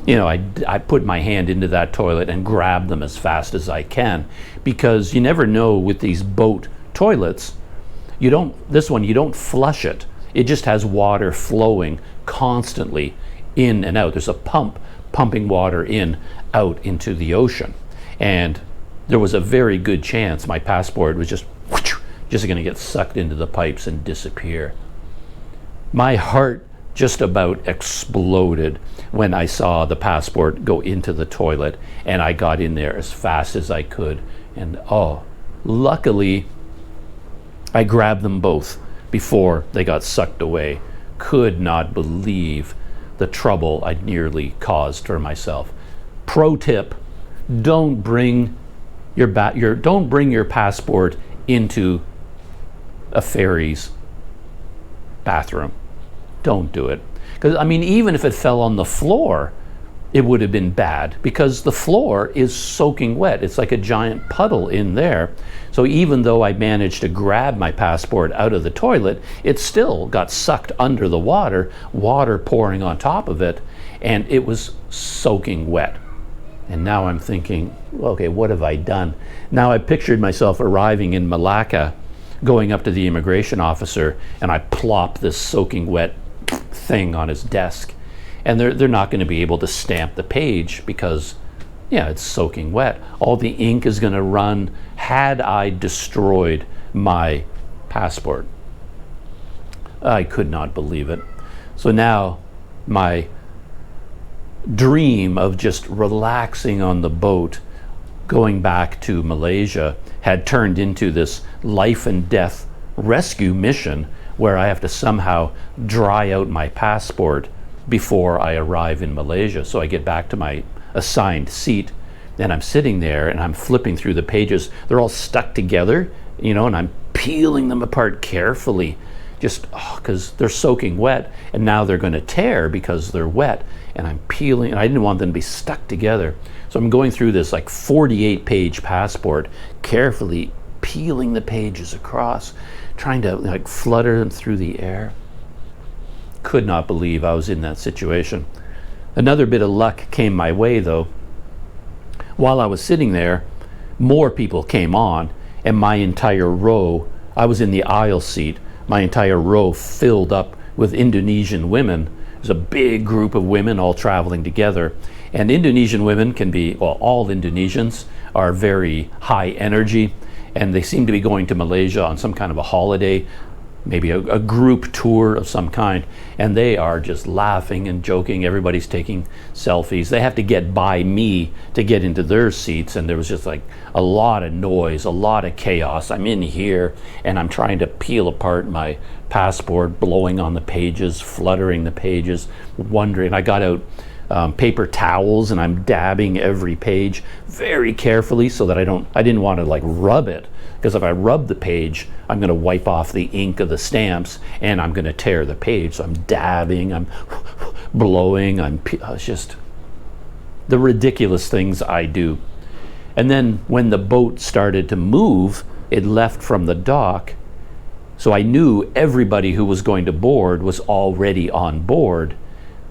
I put my hand into that toilet and grabbed them as fast as I can, because you never know with these boat toilets. You don't flush it. It just has water flowing constantly in and out. There's a pump pumping water out into the ocean. And there was a very good chance my passport was just going to get sucked into the pipes and disappear. My heart just about exploded when I saw the passport go into the toilet, and I got in there as fast as I could. And luckily, I grabbed them both before they got sucked away. Could not believe the trouble I nearly caused for myself. Pro tip: don't bring your passport into a ferry's bathroom. Don't do it. Because even if it fell on the floor, it would have been bad, because the floor is soaking wet. It's like a giant puddle in there. So even though I managed to grab my passport out of the toilet, it still got sucked under the water pouring on top of it, and it was soaking wet. And now I'm thinking, okay, what have I done? Now I pictured myself arriving in Melaka, going up to the immigration officer, and I plop this soaking wet thing on his desk, and they're not going to be able to stamp the page because it's soaking wet. All the ink is going to run. Had I destroyed my passport? I could not believe it. So now my dream of just relaxing on the boat going back to Malaysia had turned into this life and death rescue mission where I have to somehow dry out my passport before I arrive in Malaysia. So I get back to my assigned seat, and I'm sitting there and I'm flipping through the pages. They're all stuck together, and I'm peeling them apart carefully, just because they're soaking wet, and now they're going to tear because they're wet, and I'm peeling, and I didn't want them to be stuck together. So I'm going through this like 48-page passport, carefully peeling the pages across, trying to flutter them through the air. Could not believe I was in that situation. Another bit of luck came my way, though. While I was sitting there, more people came on, and my entire row, I was in the aisle seat, my entire row filled up with Indonesian women. There's a big group of women all traveling together. And Indonesian women can be, all Indonesians are very high energy, and they seem to be going to Malaysia on some kind of a holiday, maybe a group tour of some kind, and they are just laughing and joking. Everybody's taking selfies. They have to get by me to get into their seats, and there was just like a lot of noise, a lot of chaos. I'm in here, and I'm trying to peel apart my passport, blowing on the pages, fluttering the pages, wondering. I got out paper towels, and I'm dabbing every page very carefully so that I didn't want to rub it, because if I rub the page, I'm going to wipe off the ink of the stamps and I'm going to tear the page. So I'm dabbing, I'm blowing, it's just the ridiculous things I do. And then when the boat started to move, it left from the dock, so I knew everybody who was going to board was already on board.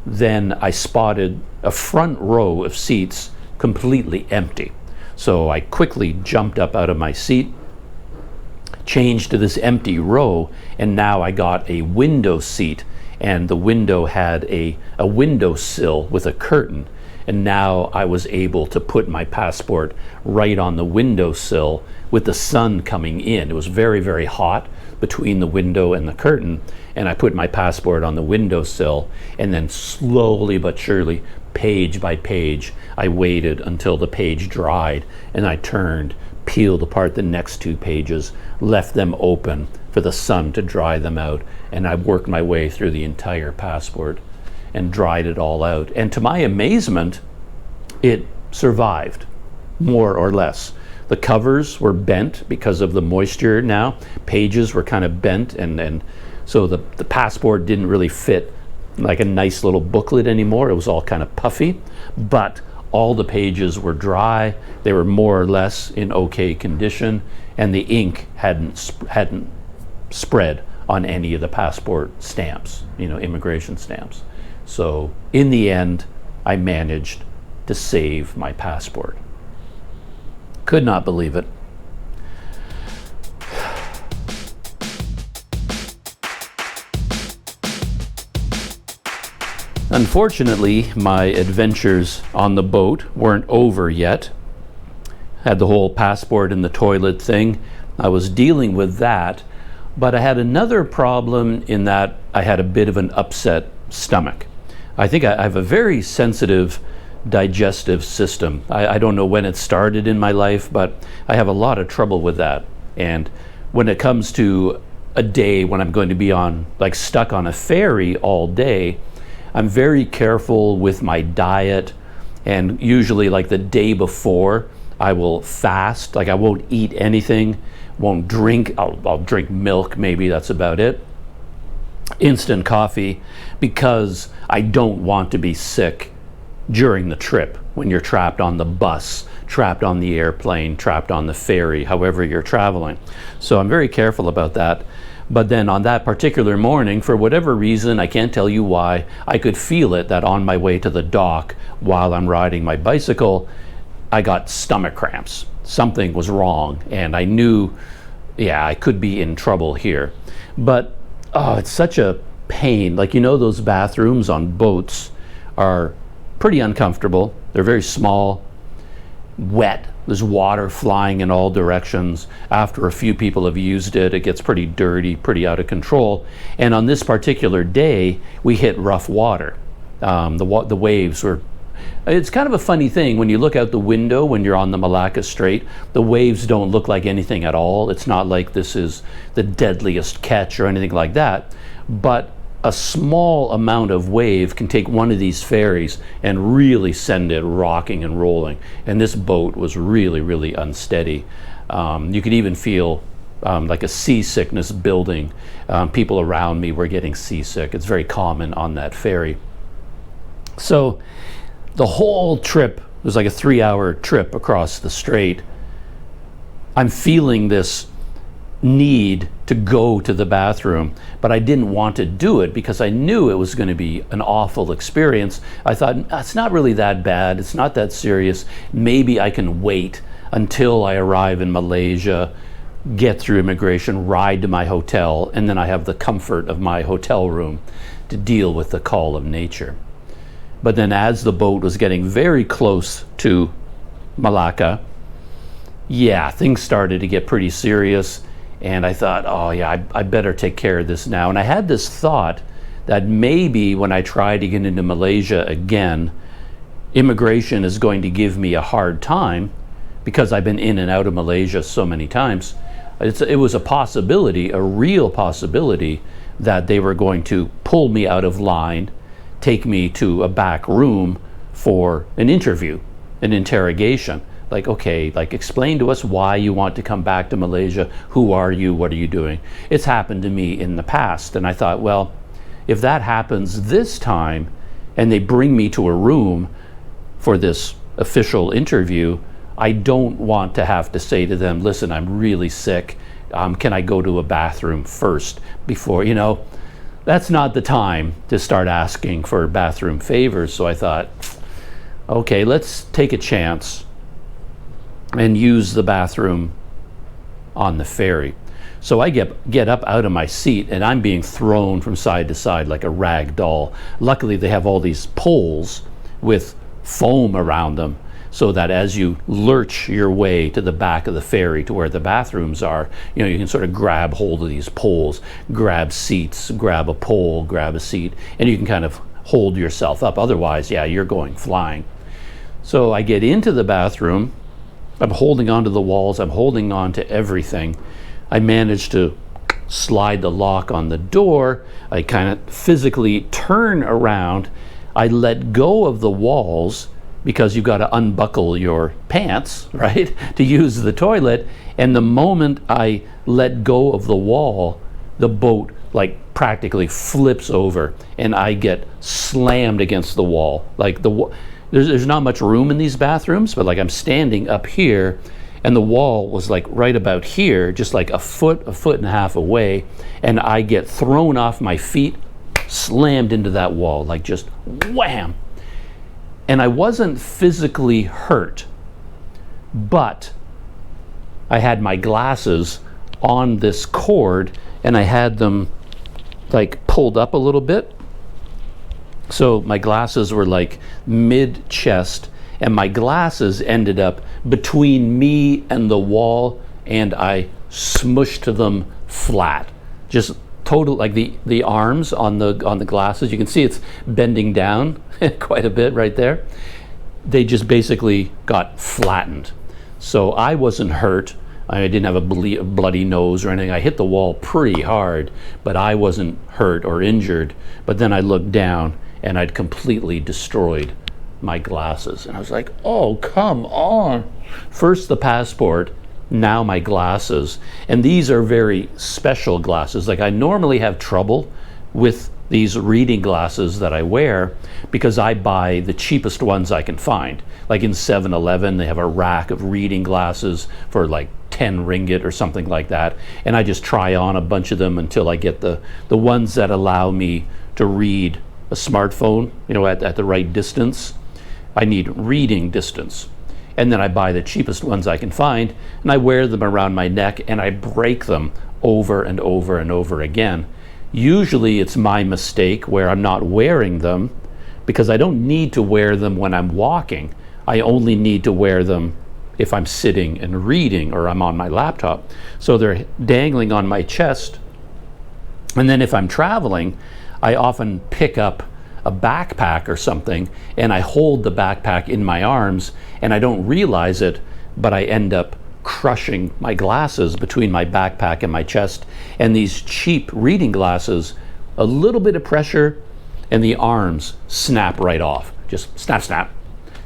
Then I spotted a front row of seats completely empty. So I quickly jumped up out of my seat, changed to this empty row, and now I got a window seat, and the window had a windowsill with a curtain, and now I was able to put my passport right on the windowsill with the sun coming in. It was very, very hot between the window and the curtain, and I put my passport on the windowsill, and then slowly but surely, page by page, I waited until the page dried, and I turned, peeled apart the next 2 pages, left them open for the sun to dry them out, and I worked my way through the entire passport and dried it all out. And to my amazement, it survived, more or less. The covers were bent because of the moisture now. Pages were kind of bent, and so the passport didn't really fit like a nice little booklet anymore. It was all kind of puffy, but all the pages were dry. They were more or less in okay condition, and the ink hadn't spread on any of the passport stamps, immigration stamps. So in the end, I managed to save my passport. Could not believe it. Unfortunately, my adventures on the boat weren't over yet. Had the whole passport in the toilet thing. I was dealing with that, but I had another problem in that I had a bit of an upset stomach. I think I have a very sensitive digestive system. I don't know when it started in my life, but I have a lot of trouble with that. And when it comes to a day when I'm going to be stuck on a ferry all day, I'm very careful with my diet, and usually the day before I will fast. I won't eat anything, won't drink. I'll drink milk, maybe, that's about it. Instant coffee, because I don't want to be sick during the trip when you're trapped on the bus, trapped on the airplane, trapped on the ferry, however you're traveling. So I'm very careful about that. But then on that particular morning, for whatever reason, I can't tell you why, I could feel it that on my way to the dock while I'm riding my bicycle, I got stomach cramps. Something was wrong, and I knew, I could be in trouble here. But it's such a pain. Those bathrooms on boats are pretty uncomfortable. They're very small, wet. There's water flying in all directions. After a few people have used it, it gets pretty dirty, pretty out of control. And on this particular day, we hit rough water. The waves were... It's kind of a funny thing when you look out the window when you're on the Melaka Strait. The waves don't look like anything at all. It's not like this is the deadliest catch or anything like that. But a small amount of wave can take one of these ferries and really send it rocking and rolling. And this boat was really, really unsteady. You could even feel like a seasickness building. People around me were getting seasick. It's very common on that ferry. So the whole trip was like a 3-hour trip across the strait. I'm feeling this need to go to the bathroom, but I didn't want to do it because I knew it was going to be an awful experience. I thought, it's not really that bad. It's not that serious. Maybe I can wait until I arrive in Malaysia, get through immigration, ride to my hotel, and then I have the comfort of my hotel room to deal with the call of nature. But then as the boat was getting very close to Melaka, things started to get pretty serious. And I thought, I better take care of this now. And I had this thought that maybe when I try to get into Malaysia again, immigration is going to give me a hard time because I've been in and out of Malaysia so many times. It was a possibility, a real possibility, that they were going to pull me out of line, take me to a back room for an interview, an interrogation. Explain to us why you want to come back to Malaysia. Who are you? What are you doing? It's happened to me in the past. And I thought, well, if that happens this time and they bring me to a room for this official interview, I don't want to have to say to them, listen, I'm really sick. Can I go to a bathroom first before, that's not the time to start asking for bathroom favors. So I thought, okay, let's take a chance and use the bathroom on the ferry. So I get up out of my seat and I'm being thrown from side to side like a rag doll. Luckily, they have all these poles with foam around them so that as you lurch your way to the back of the ferry to where the bathrooms are, you can sort of grab hold of these poles, grab seats, grab a pole, grab a seat, and you can kind of hold yourself up. Otherwise, you're going flying. So I get into the bathroom. I'm holding onto the walls. I'm holding on to everything. I managed to slide the lock on the door. I kind of physically turn around. I let go of the walls because you've got to unbuckle your pants, right, to use the toilet. And the moment I let go of the wall, the boat practically flips over and I get slammed against the wall. There's not much room in these bathrooms, but I'm standing up here and the wall was right about here, just a foot and a half away, and I get thrown off my feet, slammed into that wall, just wham. And I wasn't physically hurt, but I had my glasses on this cord and I had them pulled up a little bit. So my glasses were mid-chest, and my glasses ended up between me and the wall, and I smushed them flat. Just total, the arms on the glasses, you can see it's bending down quite a bit right there. They just basically got flattened. So I wasn't hurt. I didn't have a bloody nose or anything. I hit the wall pretty hard, but I wasn't hurt or injured. But then I looked down and I'd completely destroyed my glasses. And I was like, oh, come on. First the passport, now my glasses. And these are very special glasses. I normally have trouble with these reading glasses that I wear because I buy the cheapest ones I can find. In 7-Eleven, they have a rack of reading glasses for 10 ringgit or something like that. And I just try on a bunch of them until I get the ones that allow me to read a smartphone, at the right distance. I need reading distance. And then I buy the cheapest ones I can find and I wear them around my neck and I break them over and over and over again. Usually it's my mistake where I'm not wearing them because I don't need to wear them when I'm walking. I only need to wear them if I'm sitting and reading or I'm on my laptop. So they're dangling on my chest. And then if I'm traveling, I often pick up a backpack or something and I hold the backpack in my arms and I don't realize it, but I end up crushing my glasses between my backpack and my chest. And these cheap reading glasses, a little bit of pressure and the arms snap right off. Just snap, snap.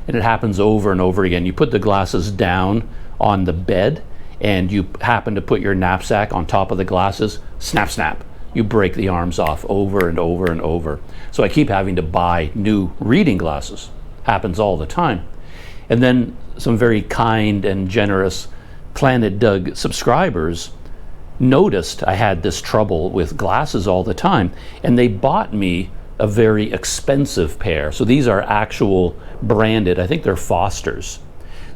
And it happens over and over again. You put the glasses down on the bed and you happen to put your knapsack on top of the glasses, snap, snap. You break the arms off over and over and over. So I keep having to buy new reading glasses. Happens all the time. And then some very kind and generous Planet Doug subscribers noticed I had this trouble with glasses all the time, and they bought me a very expensive pair. So these are actual branded, I think they're Foster's.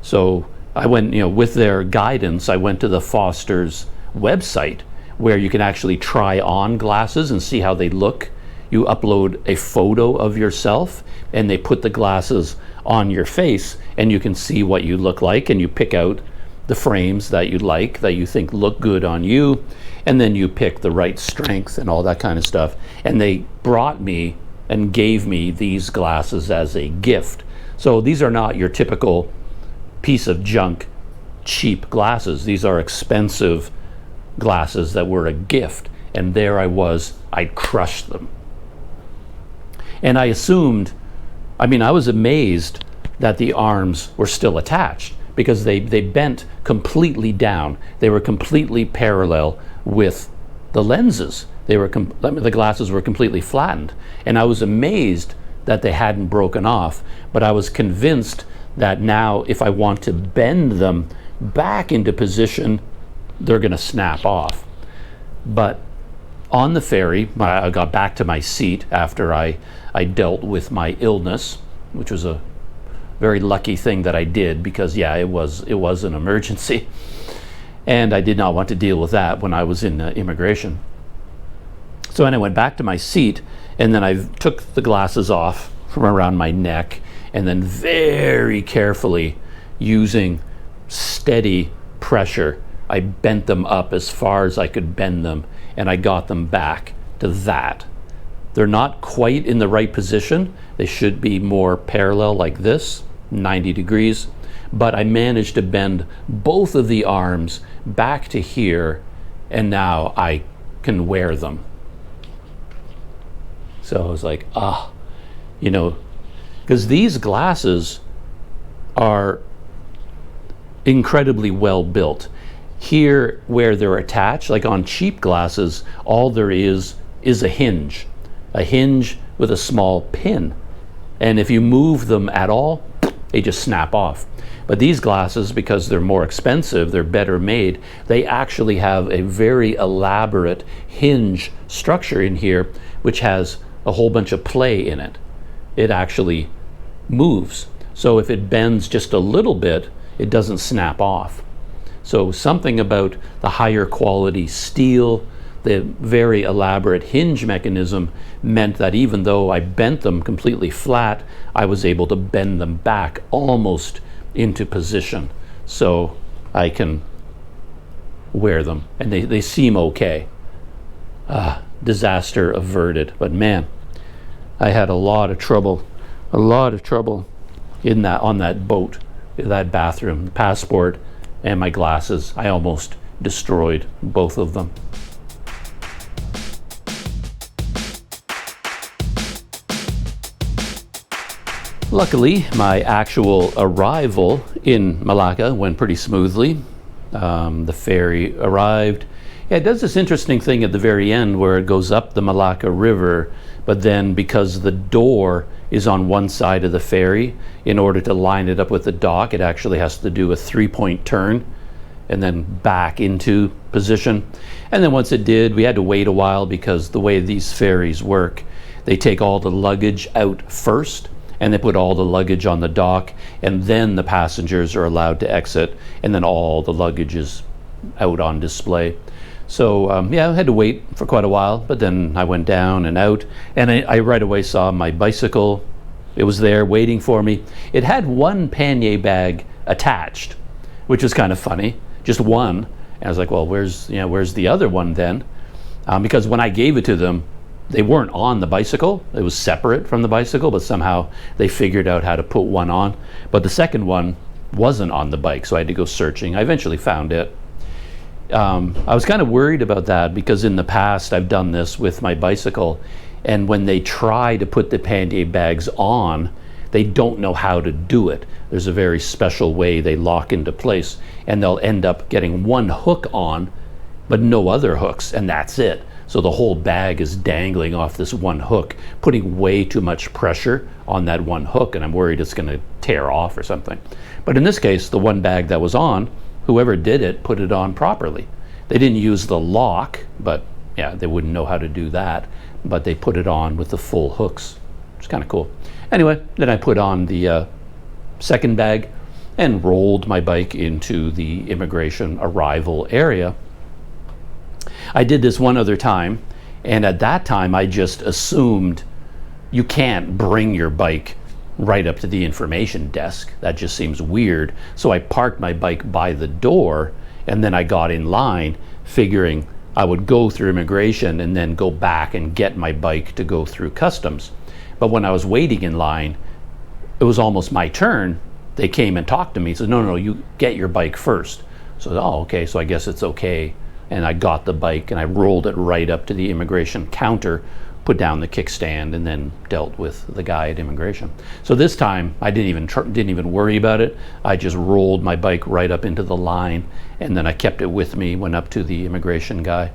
So I went, with their guidance, I went to the Foster's website where you can actually try on glasses and see how they look. You upload a photo of yourself and they put the glasses on your face and you can see what you look like, and you pick out the frames that you like, that you think look good on you, and then you pick the right strength and all that kind of stuff. And they brought me and gave me these glasses as a gift. So these are not your typical piece of junk, cheap glasses. These are expensive glasses that were a gift. And there I was, I'd crushed them. And I was amazed that the arms were still attached, because they bent completely down. They were completely parallel with the lenses. The glasses were completely flattened. And I was amazed that they hadn't broken off, but I was convinced that now if I want to bend them back into position, they're gonna snap off. But on the ferry, I got back to my seat after I dealt with my illness, which was a very lucky thing that I did, because it was an emergency. And I did not want to deal with that when I was in immigration. So then I went back to my seat, and then I took the glasses off from around my neck, and then very carefully, using steady pressure, I bent them up as far as I could bend them, and I got them back to that. They're not quite in the right position. They should be more parallel like this, 90 degrees. But I managed to bend both of the arms back to here, and now I can wear them. So I was like, because these glasses are incredibly well built. Here, where they're attached, like on cheap glasses, all there is a hinge with a small pin. And if you move them at all, they just snap off. But these glasses, because they're more expensive, they're better made, they actually have a very elaborate hinge structure in here, which has a whole bunch of play in it. It actually moves. So if it bends just a little bit, it doesn't snap off. So something about the higher quality steel, the very elaborate hinge mechanism, meant that even though I bent them completely flat, I was able to bend them back almost into position so I can wear them. And they seem okay. Disaster averted. But man, I had a lot of trouble on that boat, that bathroom. The passport and my glasses, I almost destroyed both of them. Luckily, my actual arrival in Melaka went pretty smoothly. The ferry arrived. Yeah, it does this interesting thing at the very end where it goes up the Melaka River, but then because the door is on one side of the ferry, in order to line it up with the dock, it actually has to do a 3-point turn and then back into position. And then once it did, we had to wait a while because the way these ferries work, they take all the luggage out first, and they put all the luggage on the dock, and then the passengers are allowed to exit, and then all the luggage is out on display. So I had to wait for quite a while, but then I went down and out, and I right away saw my bicycle. It was there waiting for me. It had one pannier bag attached, which was kind of funny, just one. And I was like, well, where's the other one then? Because when I gave it to them, they weren't on the bicycle. It was separate from the bicycle, but somehow they figured out how to put one on. But the second one wasn't on the bike, so I had to go searching. I eventually found it. I was kind of worried about that because in the past I've done this with my bicycle, and when they try to put the pannier bags on, they don't know how to do it. There's a very special way they lock into place, and they'll end up getting one hook on, but no other hooks, and that's it. So the whole bag is dangling off this one hook, putting way too much pressure on that one hook, and I'm worried it's going to tear off or something. But in this case, the one bag that was on, whoever did it put it on properly. They didn't use the lock, but they wouldn't know how to do that, but they put it on with the full hooks. It's kind of cool. Anyway, then I put on the second bag and rolled my bike into the immigration arrival area. I did this one other time, and at that time I just assumed you can't bring your bike right up to the information desk. That just seems weird. So I parked my bike by the door, and then I got in line figuring I would go through immigration and then go back and get my bike to go through customs. But when I was waiting in line, it was almost my turn. They came and talked to me. Said, no, you get your bike first. So, okay, so I guess it's okay. And I got the bike and I rolled it right up to the immigration counter, put down the kickstand, and then dealt with the guy at immigration. So this time I didn't even worry about it. I just rolled my bike right up into the line, and then I kept it with me, went up to the immigration guy.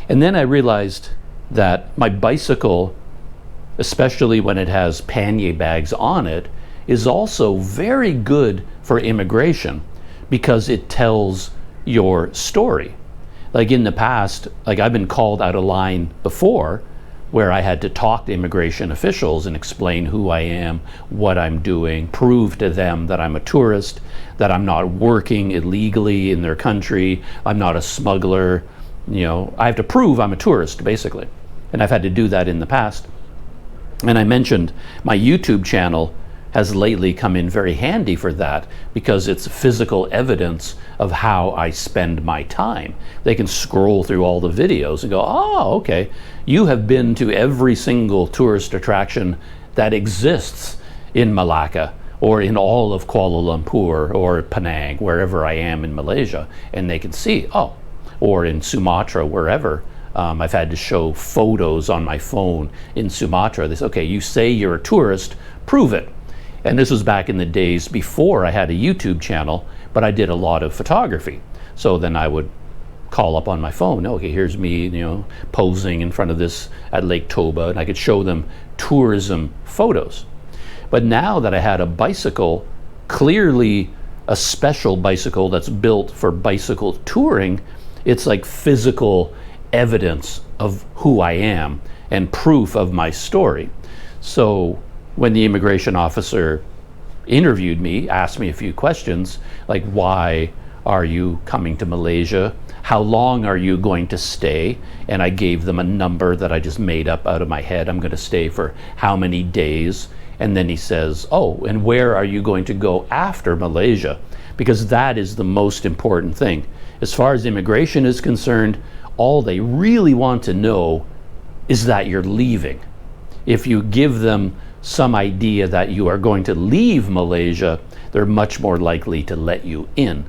And then I realized that my bicycle, especially when it has pannier bags on it, is also very good for immigration because it tells your story. Like in the past, like I've been called out of line before where I had to talk to immigration officials and explain who I am, what I'm doing, prove to them that I'm a tourist, that I'm not working illegally in their country, I'm not a smuggler. I have to prove I'm a tourist, basically. And I've had to do that in the past. And I mentioned my YouTube channel has lately come in very handy for that, because it's physical evidence of how I spend my time. They can scroll through all the videos and go, oh, okay, you have been to every single tourist attraction that exists in Malacca or in all of Kuala Lumpur or Penang, wherever I am in Malaysia, and they can see, or in Sumatra, wherever. I've had to show photos on my phone in Sumatra. They say, okay, you say you're a tourist, prove it. And this was back in the days before I had a YouTube channel, but I did a lot of photography. So then I would call up on my phone, okay, here's me, posing in front of this at Lake Toba, and I could show them tourism photos. But now that I had a bicycle, clearly a special bicycle that's built for bicycle touring, it's like physical evidence of who I am and proof of my story. So when the immigration officer interviewed me, asked me a few questions, like, why are you coming to Malaysia? How long are you going to stay? And I gave them a number that I just made up out of my head. I'm going to stay for how many days? And then he says, and where are you going to go after Malaysia? Because that is the most important thing. As far as immigration is concerned, all they really want to know is that you're leaving. If you give them some idea that you are going to leave Malaysia, they're much more likely to let you in.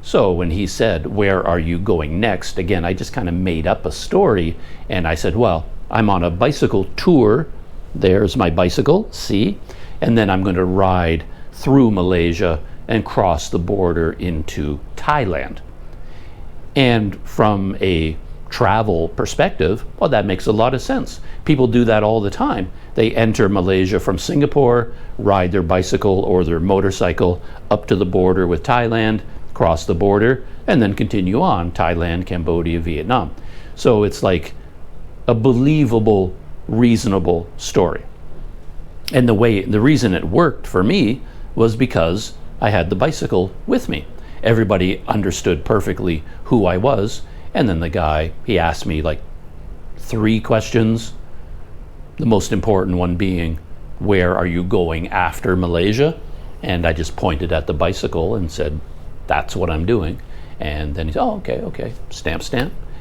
So when he said, where are you going next? Again, I just kind of made up a story, and I said, well, I'm on a bicycle tour. There's my bicycle, see? And then I'm going to ride through Malaysia and cross the border into Thailand. And from a travel perspective, well, that makes a lot of sense. People do that all the time. They enter Malaysia from Singapore, ride their bicycle or their motorcycle up to the border with Thailand, cross the border, and then continue on, Thailand, Cambodia, Vietnam. So it's like a believable, reasonable story. And the reason it worked for me was because I had the bicycle with me. Everybody understood perfectly who I was. And then the guy, he asked me like 3 questions. The most important one being, where are you going after Malaysia? And I just pointed at the bicycle and said, that's what I'm doing. And then he said, okay, stamp.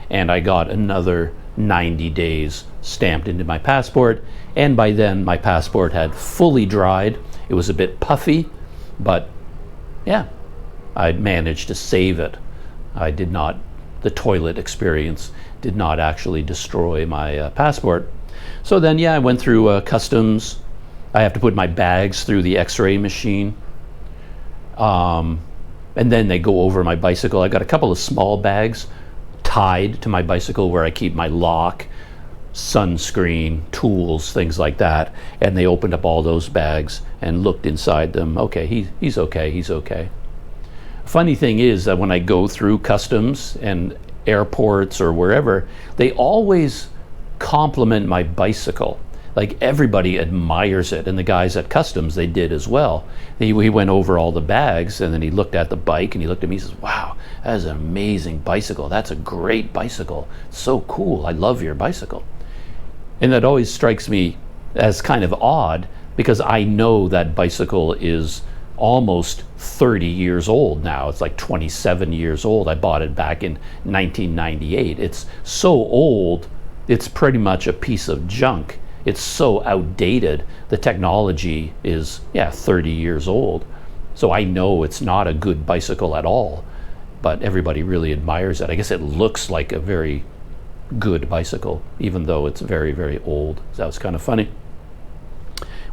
And I got another 90 days stamped into my passport. And by then my passport had fully dried. It was a bit puffy, but yeah, I'd managed to save it. The toilet experience did not actually destroy my passport. So then, I went through customs. I have to put my bags through the x-ray machine. And then they go over my bicycle. I got a couple of small bags tied to my bicycle where I keep my lock, sunscreen, tools, things like that. And they opened up all those bags and looked inside them. Okay, he's okay. Funny thing is that when I go through customs and airports or wherever, they always compliment my bicycle. Like everybody admires it, and the guys at customs, they did as well. He went over all the bags, and then he looked at the bike and he looked at me and says, wow, that is an amazing bicycle. That's a great bicycle. So cool. I love your bicycle. And that always strikes me as kind of odd, because I know that bicycle is almost 30 years old now. It's like 27 years old. I bought it back in 1998. It's so old, it's pretty much a piece of junk. It's so outdated. The technology is 30 years old. So I know it's not a good bicycle at all, but everybody really admires it. I guess it looks like a very good bicycle, even though it's very, very old. So that was kind of funny.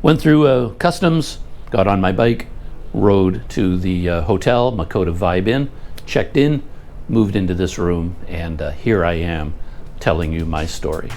Went through customs, got on my bike, rode to the hotel, Makota Vibe Inn, checked in, moved into this room, and here I am telling you my story.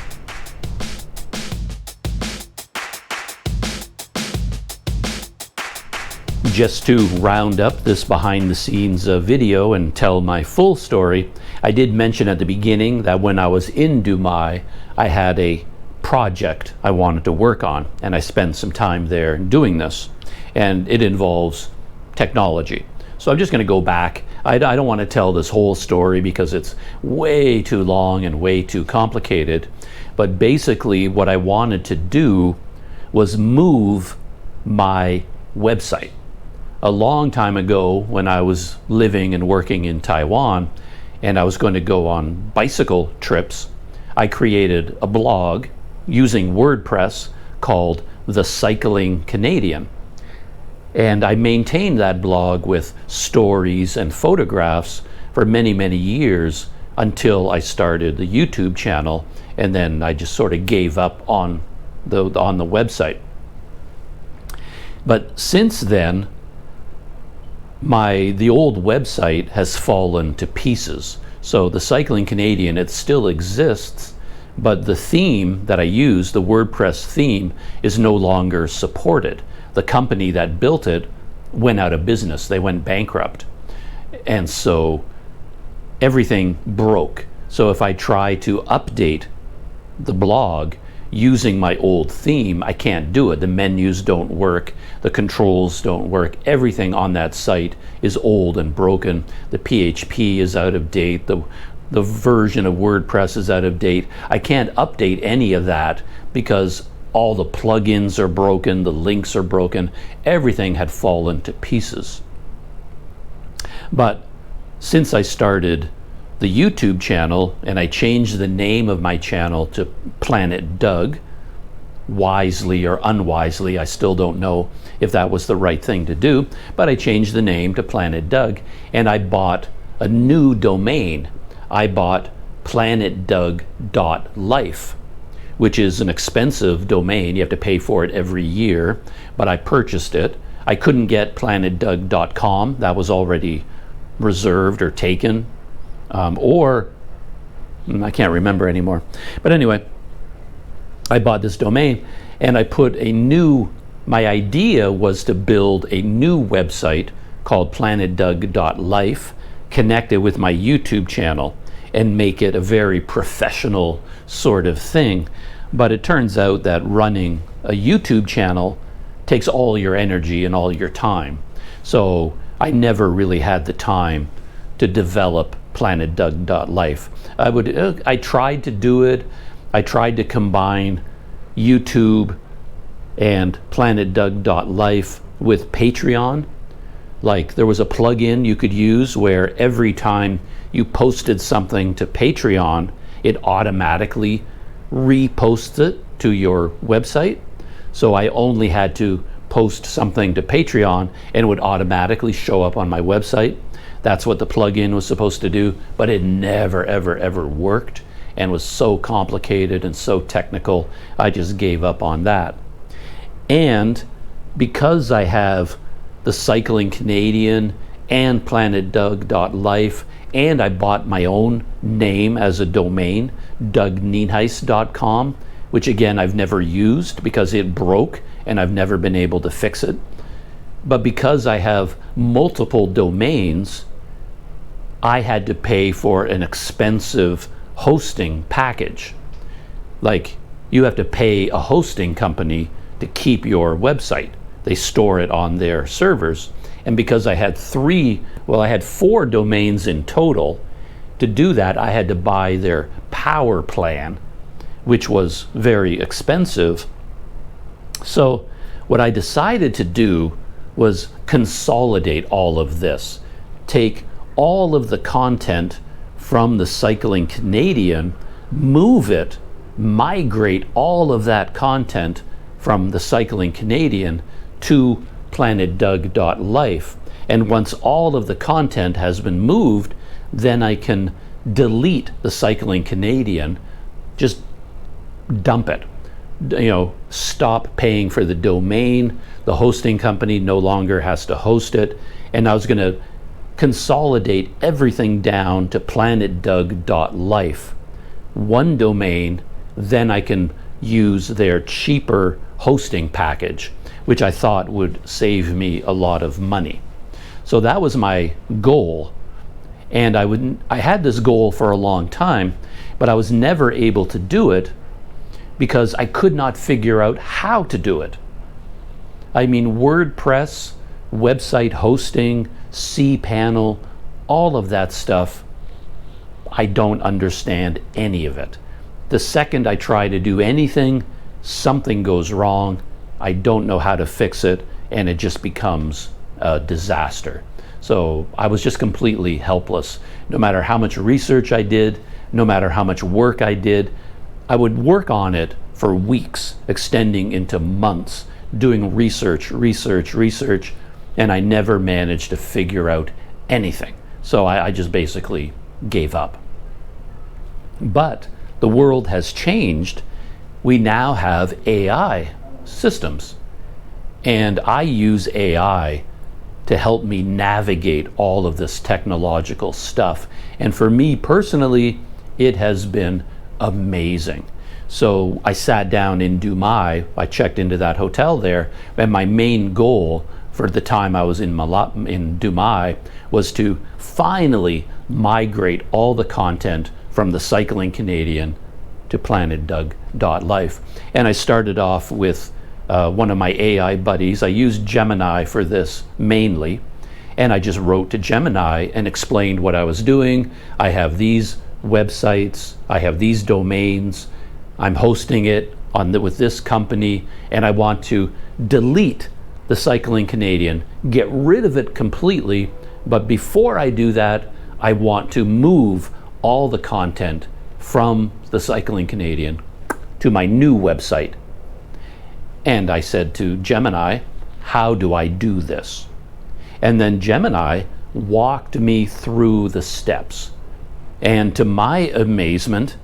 Just to round up this behind the scenes video and tell my full story, I did mention at the beginning that when I was in Dumai, I had a project I wanted to work on, and I spent some time there doing this, and it involves technology. So I'm just going to go back. I don't want to tell this whole story because it's way too long and way too complicated, but basically what I wanted to do was move my website. A long time ago, when I was living and working in Taiwan and I was going to go on bicycle trips, I created a blog using WordPress called The Cycling Canadian. And I maintained that blog with stories and photographs for many, many years until I started the YouTube channel, and then I just sort of gave up on the website. But since then, the old website has fallen to pieces. So the Cycling Canadian, it still exists, but the theme that I use, the WordPress theme, is no longer supported. The company that built it went out of business. They went bankrupt. And so everything broke. So if I try to update the blog using my old theme, I can't do it. The menus don't work. The controls don't work. Everything on that site is old and broken. The PHP is out of date. The version of WordPress is out of date. I can't update any of that because all the plugins are broken, the links are broken. Everything had fallen to pieces. But since I started the YouTube channel and I changed the name of my channel to Planet Doug, wisely or unwisely, I still don't know if that was the right thing to do, but I changed the name to Planet Doug, and I bought a new domain. I bought planetdoug.life, which is an expensive domain. You have to pay for it every year, but I purchased it. I couldn't get planetdoug.com. That was already reserved or taken, or I can't remember anymore. But anyway, I bought this domain and I put my idea was to build a new website called planetdoug.life, connect it with my YouTube channel and make it a very professional sort of thing. But it turns out that running a YouTube channel takes all your energy and all your time. So I never really had the time to develop planetdoug.life. I tried to do it. I tried to combine YouTube and planetdoug.life with Patreon. Like there was a plugin you could use where every time you posted something to Patreon, it automatically reposts it to your website. So I only had to post something to Patreon and it would automatically show up on my website. That's what the plugin was supposed to do, but it never, ever, ever worked and was so complicated and so technical, I just gave up on that. And because I have the Cycling Canadian and planetdoug.life, and I bought my own name as a domain, dougnienhuis.com, which again I've never used because it broke and I've never been able to fix it. But because I have multiple domains, I had to pay for an expensive hosting package. Like you have to pay a hosting company to keep your website. They store it on their servers. And because I had I had 4 domains in total, to do that I had to buy their power plan, which was very expensive. So what I decided to do was consolidate all of this, take all of the content from the Cycling Canadian, move it, migrate all of that content from the Cycling Canadian to planetdoug.life. And once all of the content has been moved, then I can delete the Cycling Canadian, just dump it. Stop paying for the domain. The hosting company no longer has to host it. And I was going to consolidate everything down to planetdoug.life. One domain, then I can use their cheaper hosting package, which I thought would save me a lot of money. So that was my goal. And I had this goal for a long time, but I was never able to do it because I could not figure out how to do it. I mean, WordPress, website hosting, cPanel, all of that stuff, I don't understand any of it. The second I try to do anything, something goes wrong. I don't know how to fix it, and it just becomes a disaster. So I was just completely helpless. No matter how much research I did, no matter how much work I did, I would work on it for weeks, extending into months, doing research, and I never managed to figure out anything. So I just basically gave up. But the world has changed. We now have AI systems, and I use AI to help me navigate all of this technological stuff. And for me personally, it has been amazing. So I sat down in Dumai, I checked into that hotel there, and my main goal for the time I was in Dumai was to finally migrate all the content from the Cycling Canadian to planetdoug.life. And I started off with one of my AI buddies. I used Gemini for this mainly, and I just wrote to Gemini and explained what I was doing. I have these websites, I have these domains, I'm hosting it with this company, and I want to delete the Cycling Canadian, get rid of it completely, but before I do that, I want to move all the content from the Cycling Canadian to my new website. And I said to Gemini, how do I do this? And then Gemini walked me through the steps. And to my amazement,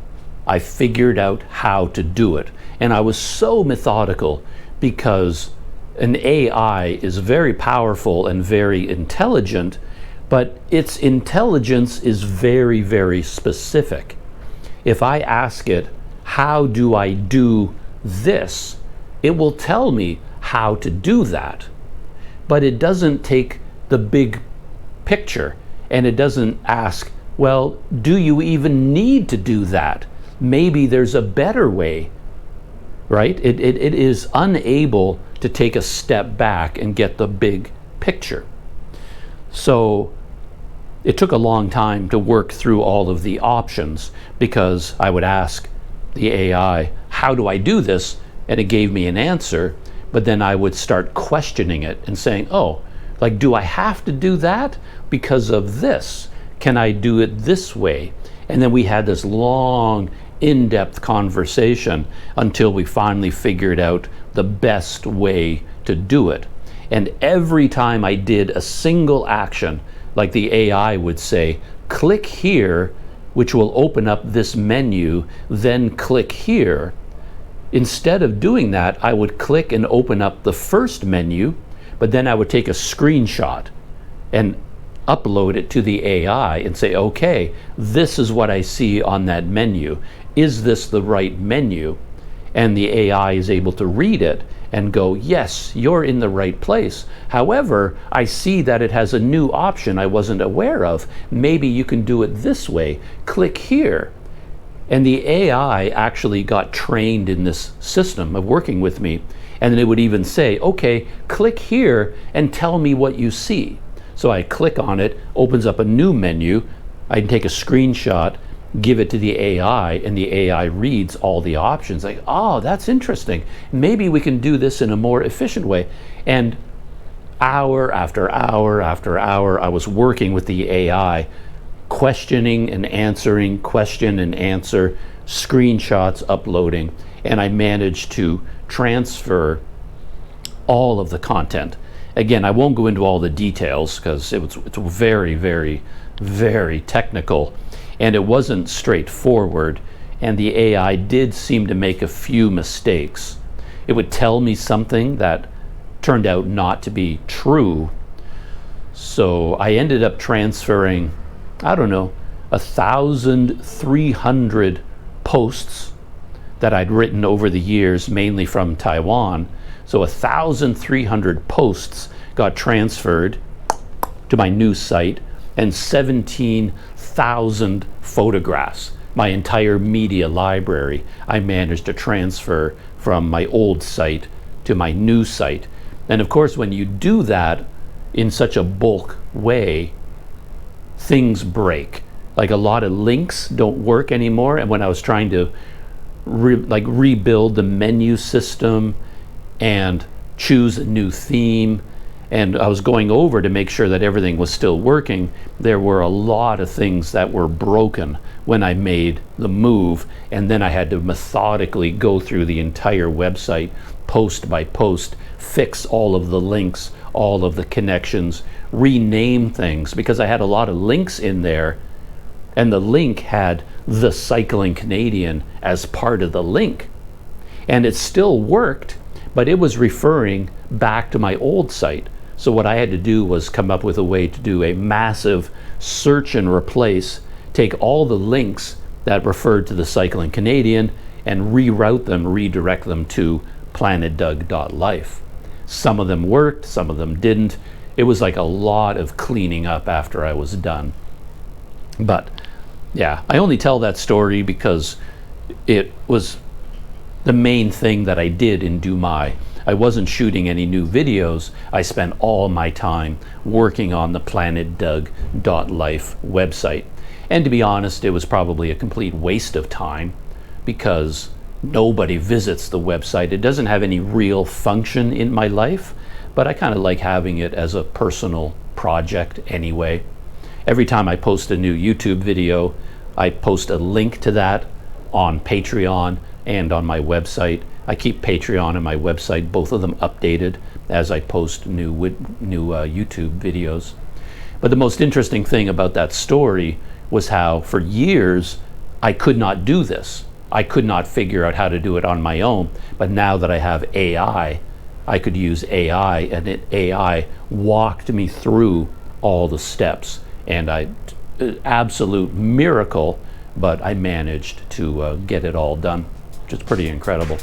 I figured out how to do it. And I was so methodical because an AI is very powerful and very intelligent, but its intelligence is very, very specific. If I ask it, how do I do this? It will tell me how to do that. But it doesn't take the big picture, and it doesn't ask, well, do you even need to do that? Maybe there's a better way, right? It is unable to take a step back and get the big picture. So it took a long time to work through all of the options, because I would ask the AI, how do I do this? And it gave me an answer, but then I would start questioning it and saying, oh, like, do I have to do that because of this? Can I do it this way? And then we had this long, in-depth conversation until we finally figured out the best way to do it. And every time I did a single action, like the AI would say, click here, which will open up this menu, then click here. Instead of doing that, I would click and open up the first menu, but then I would take a screenshot and upload it to the AI and say, okay, this is what I see on that menu. Is this the right menu? And the AI is able to read it and go, yes, you're in the right place. However, I see that it has a new option I wasn't aware of. Maybe you can do it this way. Click here. And the AI actually got trained in this system of working with me. And then it would even say, okay, click here and tell me what you see. So I click on it, opens up a new menu. I can take a screenshot, give it to the AI, and the AI reads all the options. Like, oh, that's interesting. Maybe we can do this in a more efficient way. And hour after hour after hour, I was working with the AI, questioning and answering, question and answer, screenshots uploading, and I managed to transfer all of the content. Again, I won't go into all the details because it's very, very, very technical, and it wasn't straightforward, and the AI did seem to make a few mistakes. It would tell me something that turned out not to be true, so I ended up transferring, I don't know, 1,300 posts that I'd written over the years, mainly from Taiwan. So 1,300 posts got transferred to my new site, and 17,000 photographs my entire media library I managed to transfer from my old site to my new site. And of course, when you do that in such a bulk way, things break. Like a lot of links don't work anymore. And when I was trying to rebuild the menu system and choose a new theme, and I was going over to make sure that everything was still working, there were a lot of things that were broken when I made the move, and then I had to methodically go through the entire website, post by post, fix all of the links, all of the connections, rename things, because I had a lot of links in there, and the link had the Cycling Canadian as part of the link. And it still worked, but it was referring back to my old site. So what I had to do was come up with a way to do a massive search and replace, take all the links that referred to the Cycling Canadian and reroute them, redirect them to planetdoug.life. Some of them worked, some of them didn't. It was like a lot of cleaning up after I was done. But yeah, I only tell that story because it was the main thing that I did in Dumai. I wasn't shooting any new videos. I spent all my time working on the planetdoug.life website. And to be honest, it was probably a complete waste of time because nobody visits the website. It doesn't have any real function in my life, but I kind of like having it as a personal project anyway. Every time I post a new YouTube video, I post a link to that on Patreon and on my website. I keep Patreon and my website, both of them updated as I post new YouTube videos. But the most interesting thing about that story was how for years I could not do this. I could not figure out how to do it on my own. But now that I have AI, I could use AI, and AI walked me through all the steps. And absolute miracle, but I managed to get it all done, which is pretty incredible.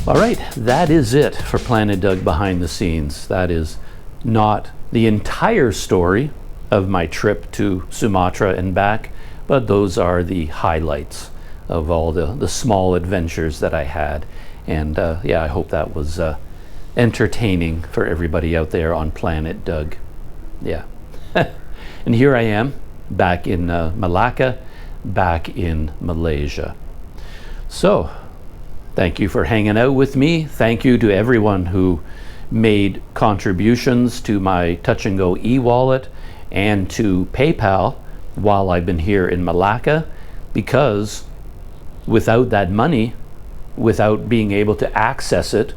All right, that is it for Planet Doug Behind the Scenes. That is not the entire story of my trip to Sumatra and back, but those are the highlights of all the small adventures that I had. And yeah, I hope that was entertaining for everybody out there on Planet Doug. Yeah. And here I am, back in Melaka, back in Malaysia. So, thank you for hanging out with me. Thank you to everyone who made contributions to my Touch and Go e-wallet and to PayPal while I've been here in Melaka, because without that money, without being able to access it,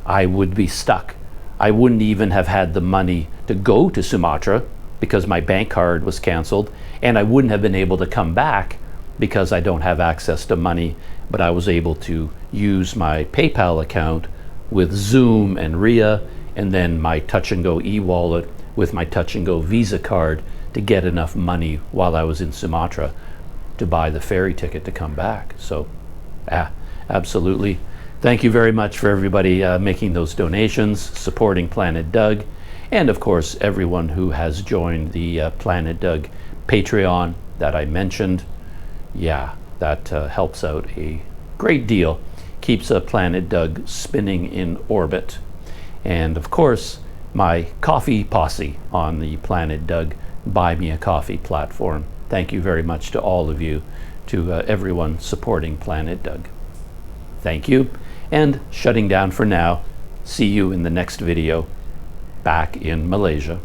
I would be stuck. I wouldn't even have had the money to go to Sumatra because my bank card was canceled, and I wouldn't have been able to come back because I don't have access to money, but I was able to use my PayPal account with Zoom and RIA, and then my Touch and Go e-wallet with my Touch and Go Visa card to get enough money while I was in Sumatra to buy the ferry ticket to come back. So, absolutely. Thank you very much for everybody making those donations, supporting Planet Doug, and of course everyone who has joined the Planet Doug Patreon that I mentioned. Yeah, that helps out a great deal, keeps Planet Doug spinning in orbit. And of course, my coffee posse on the Planet Doug Buy Me a Coffee platform. Thank you very much to all of you, to everyone supporting Planet Doug. Thank you, and shutting down for now. See you in the next video back in Malaysia.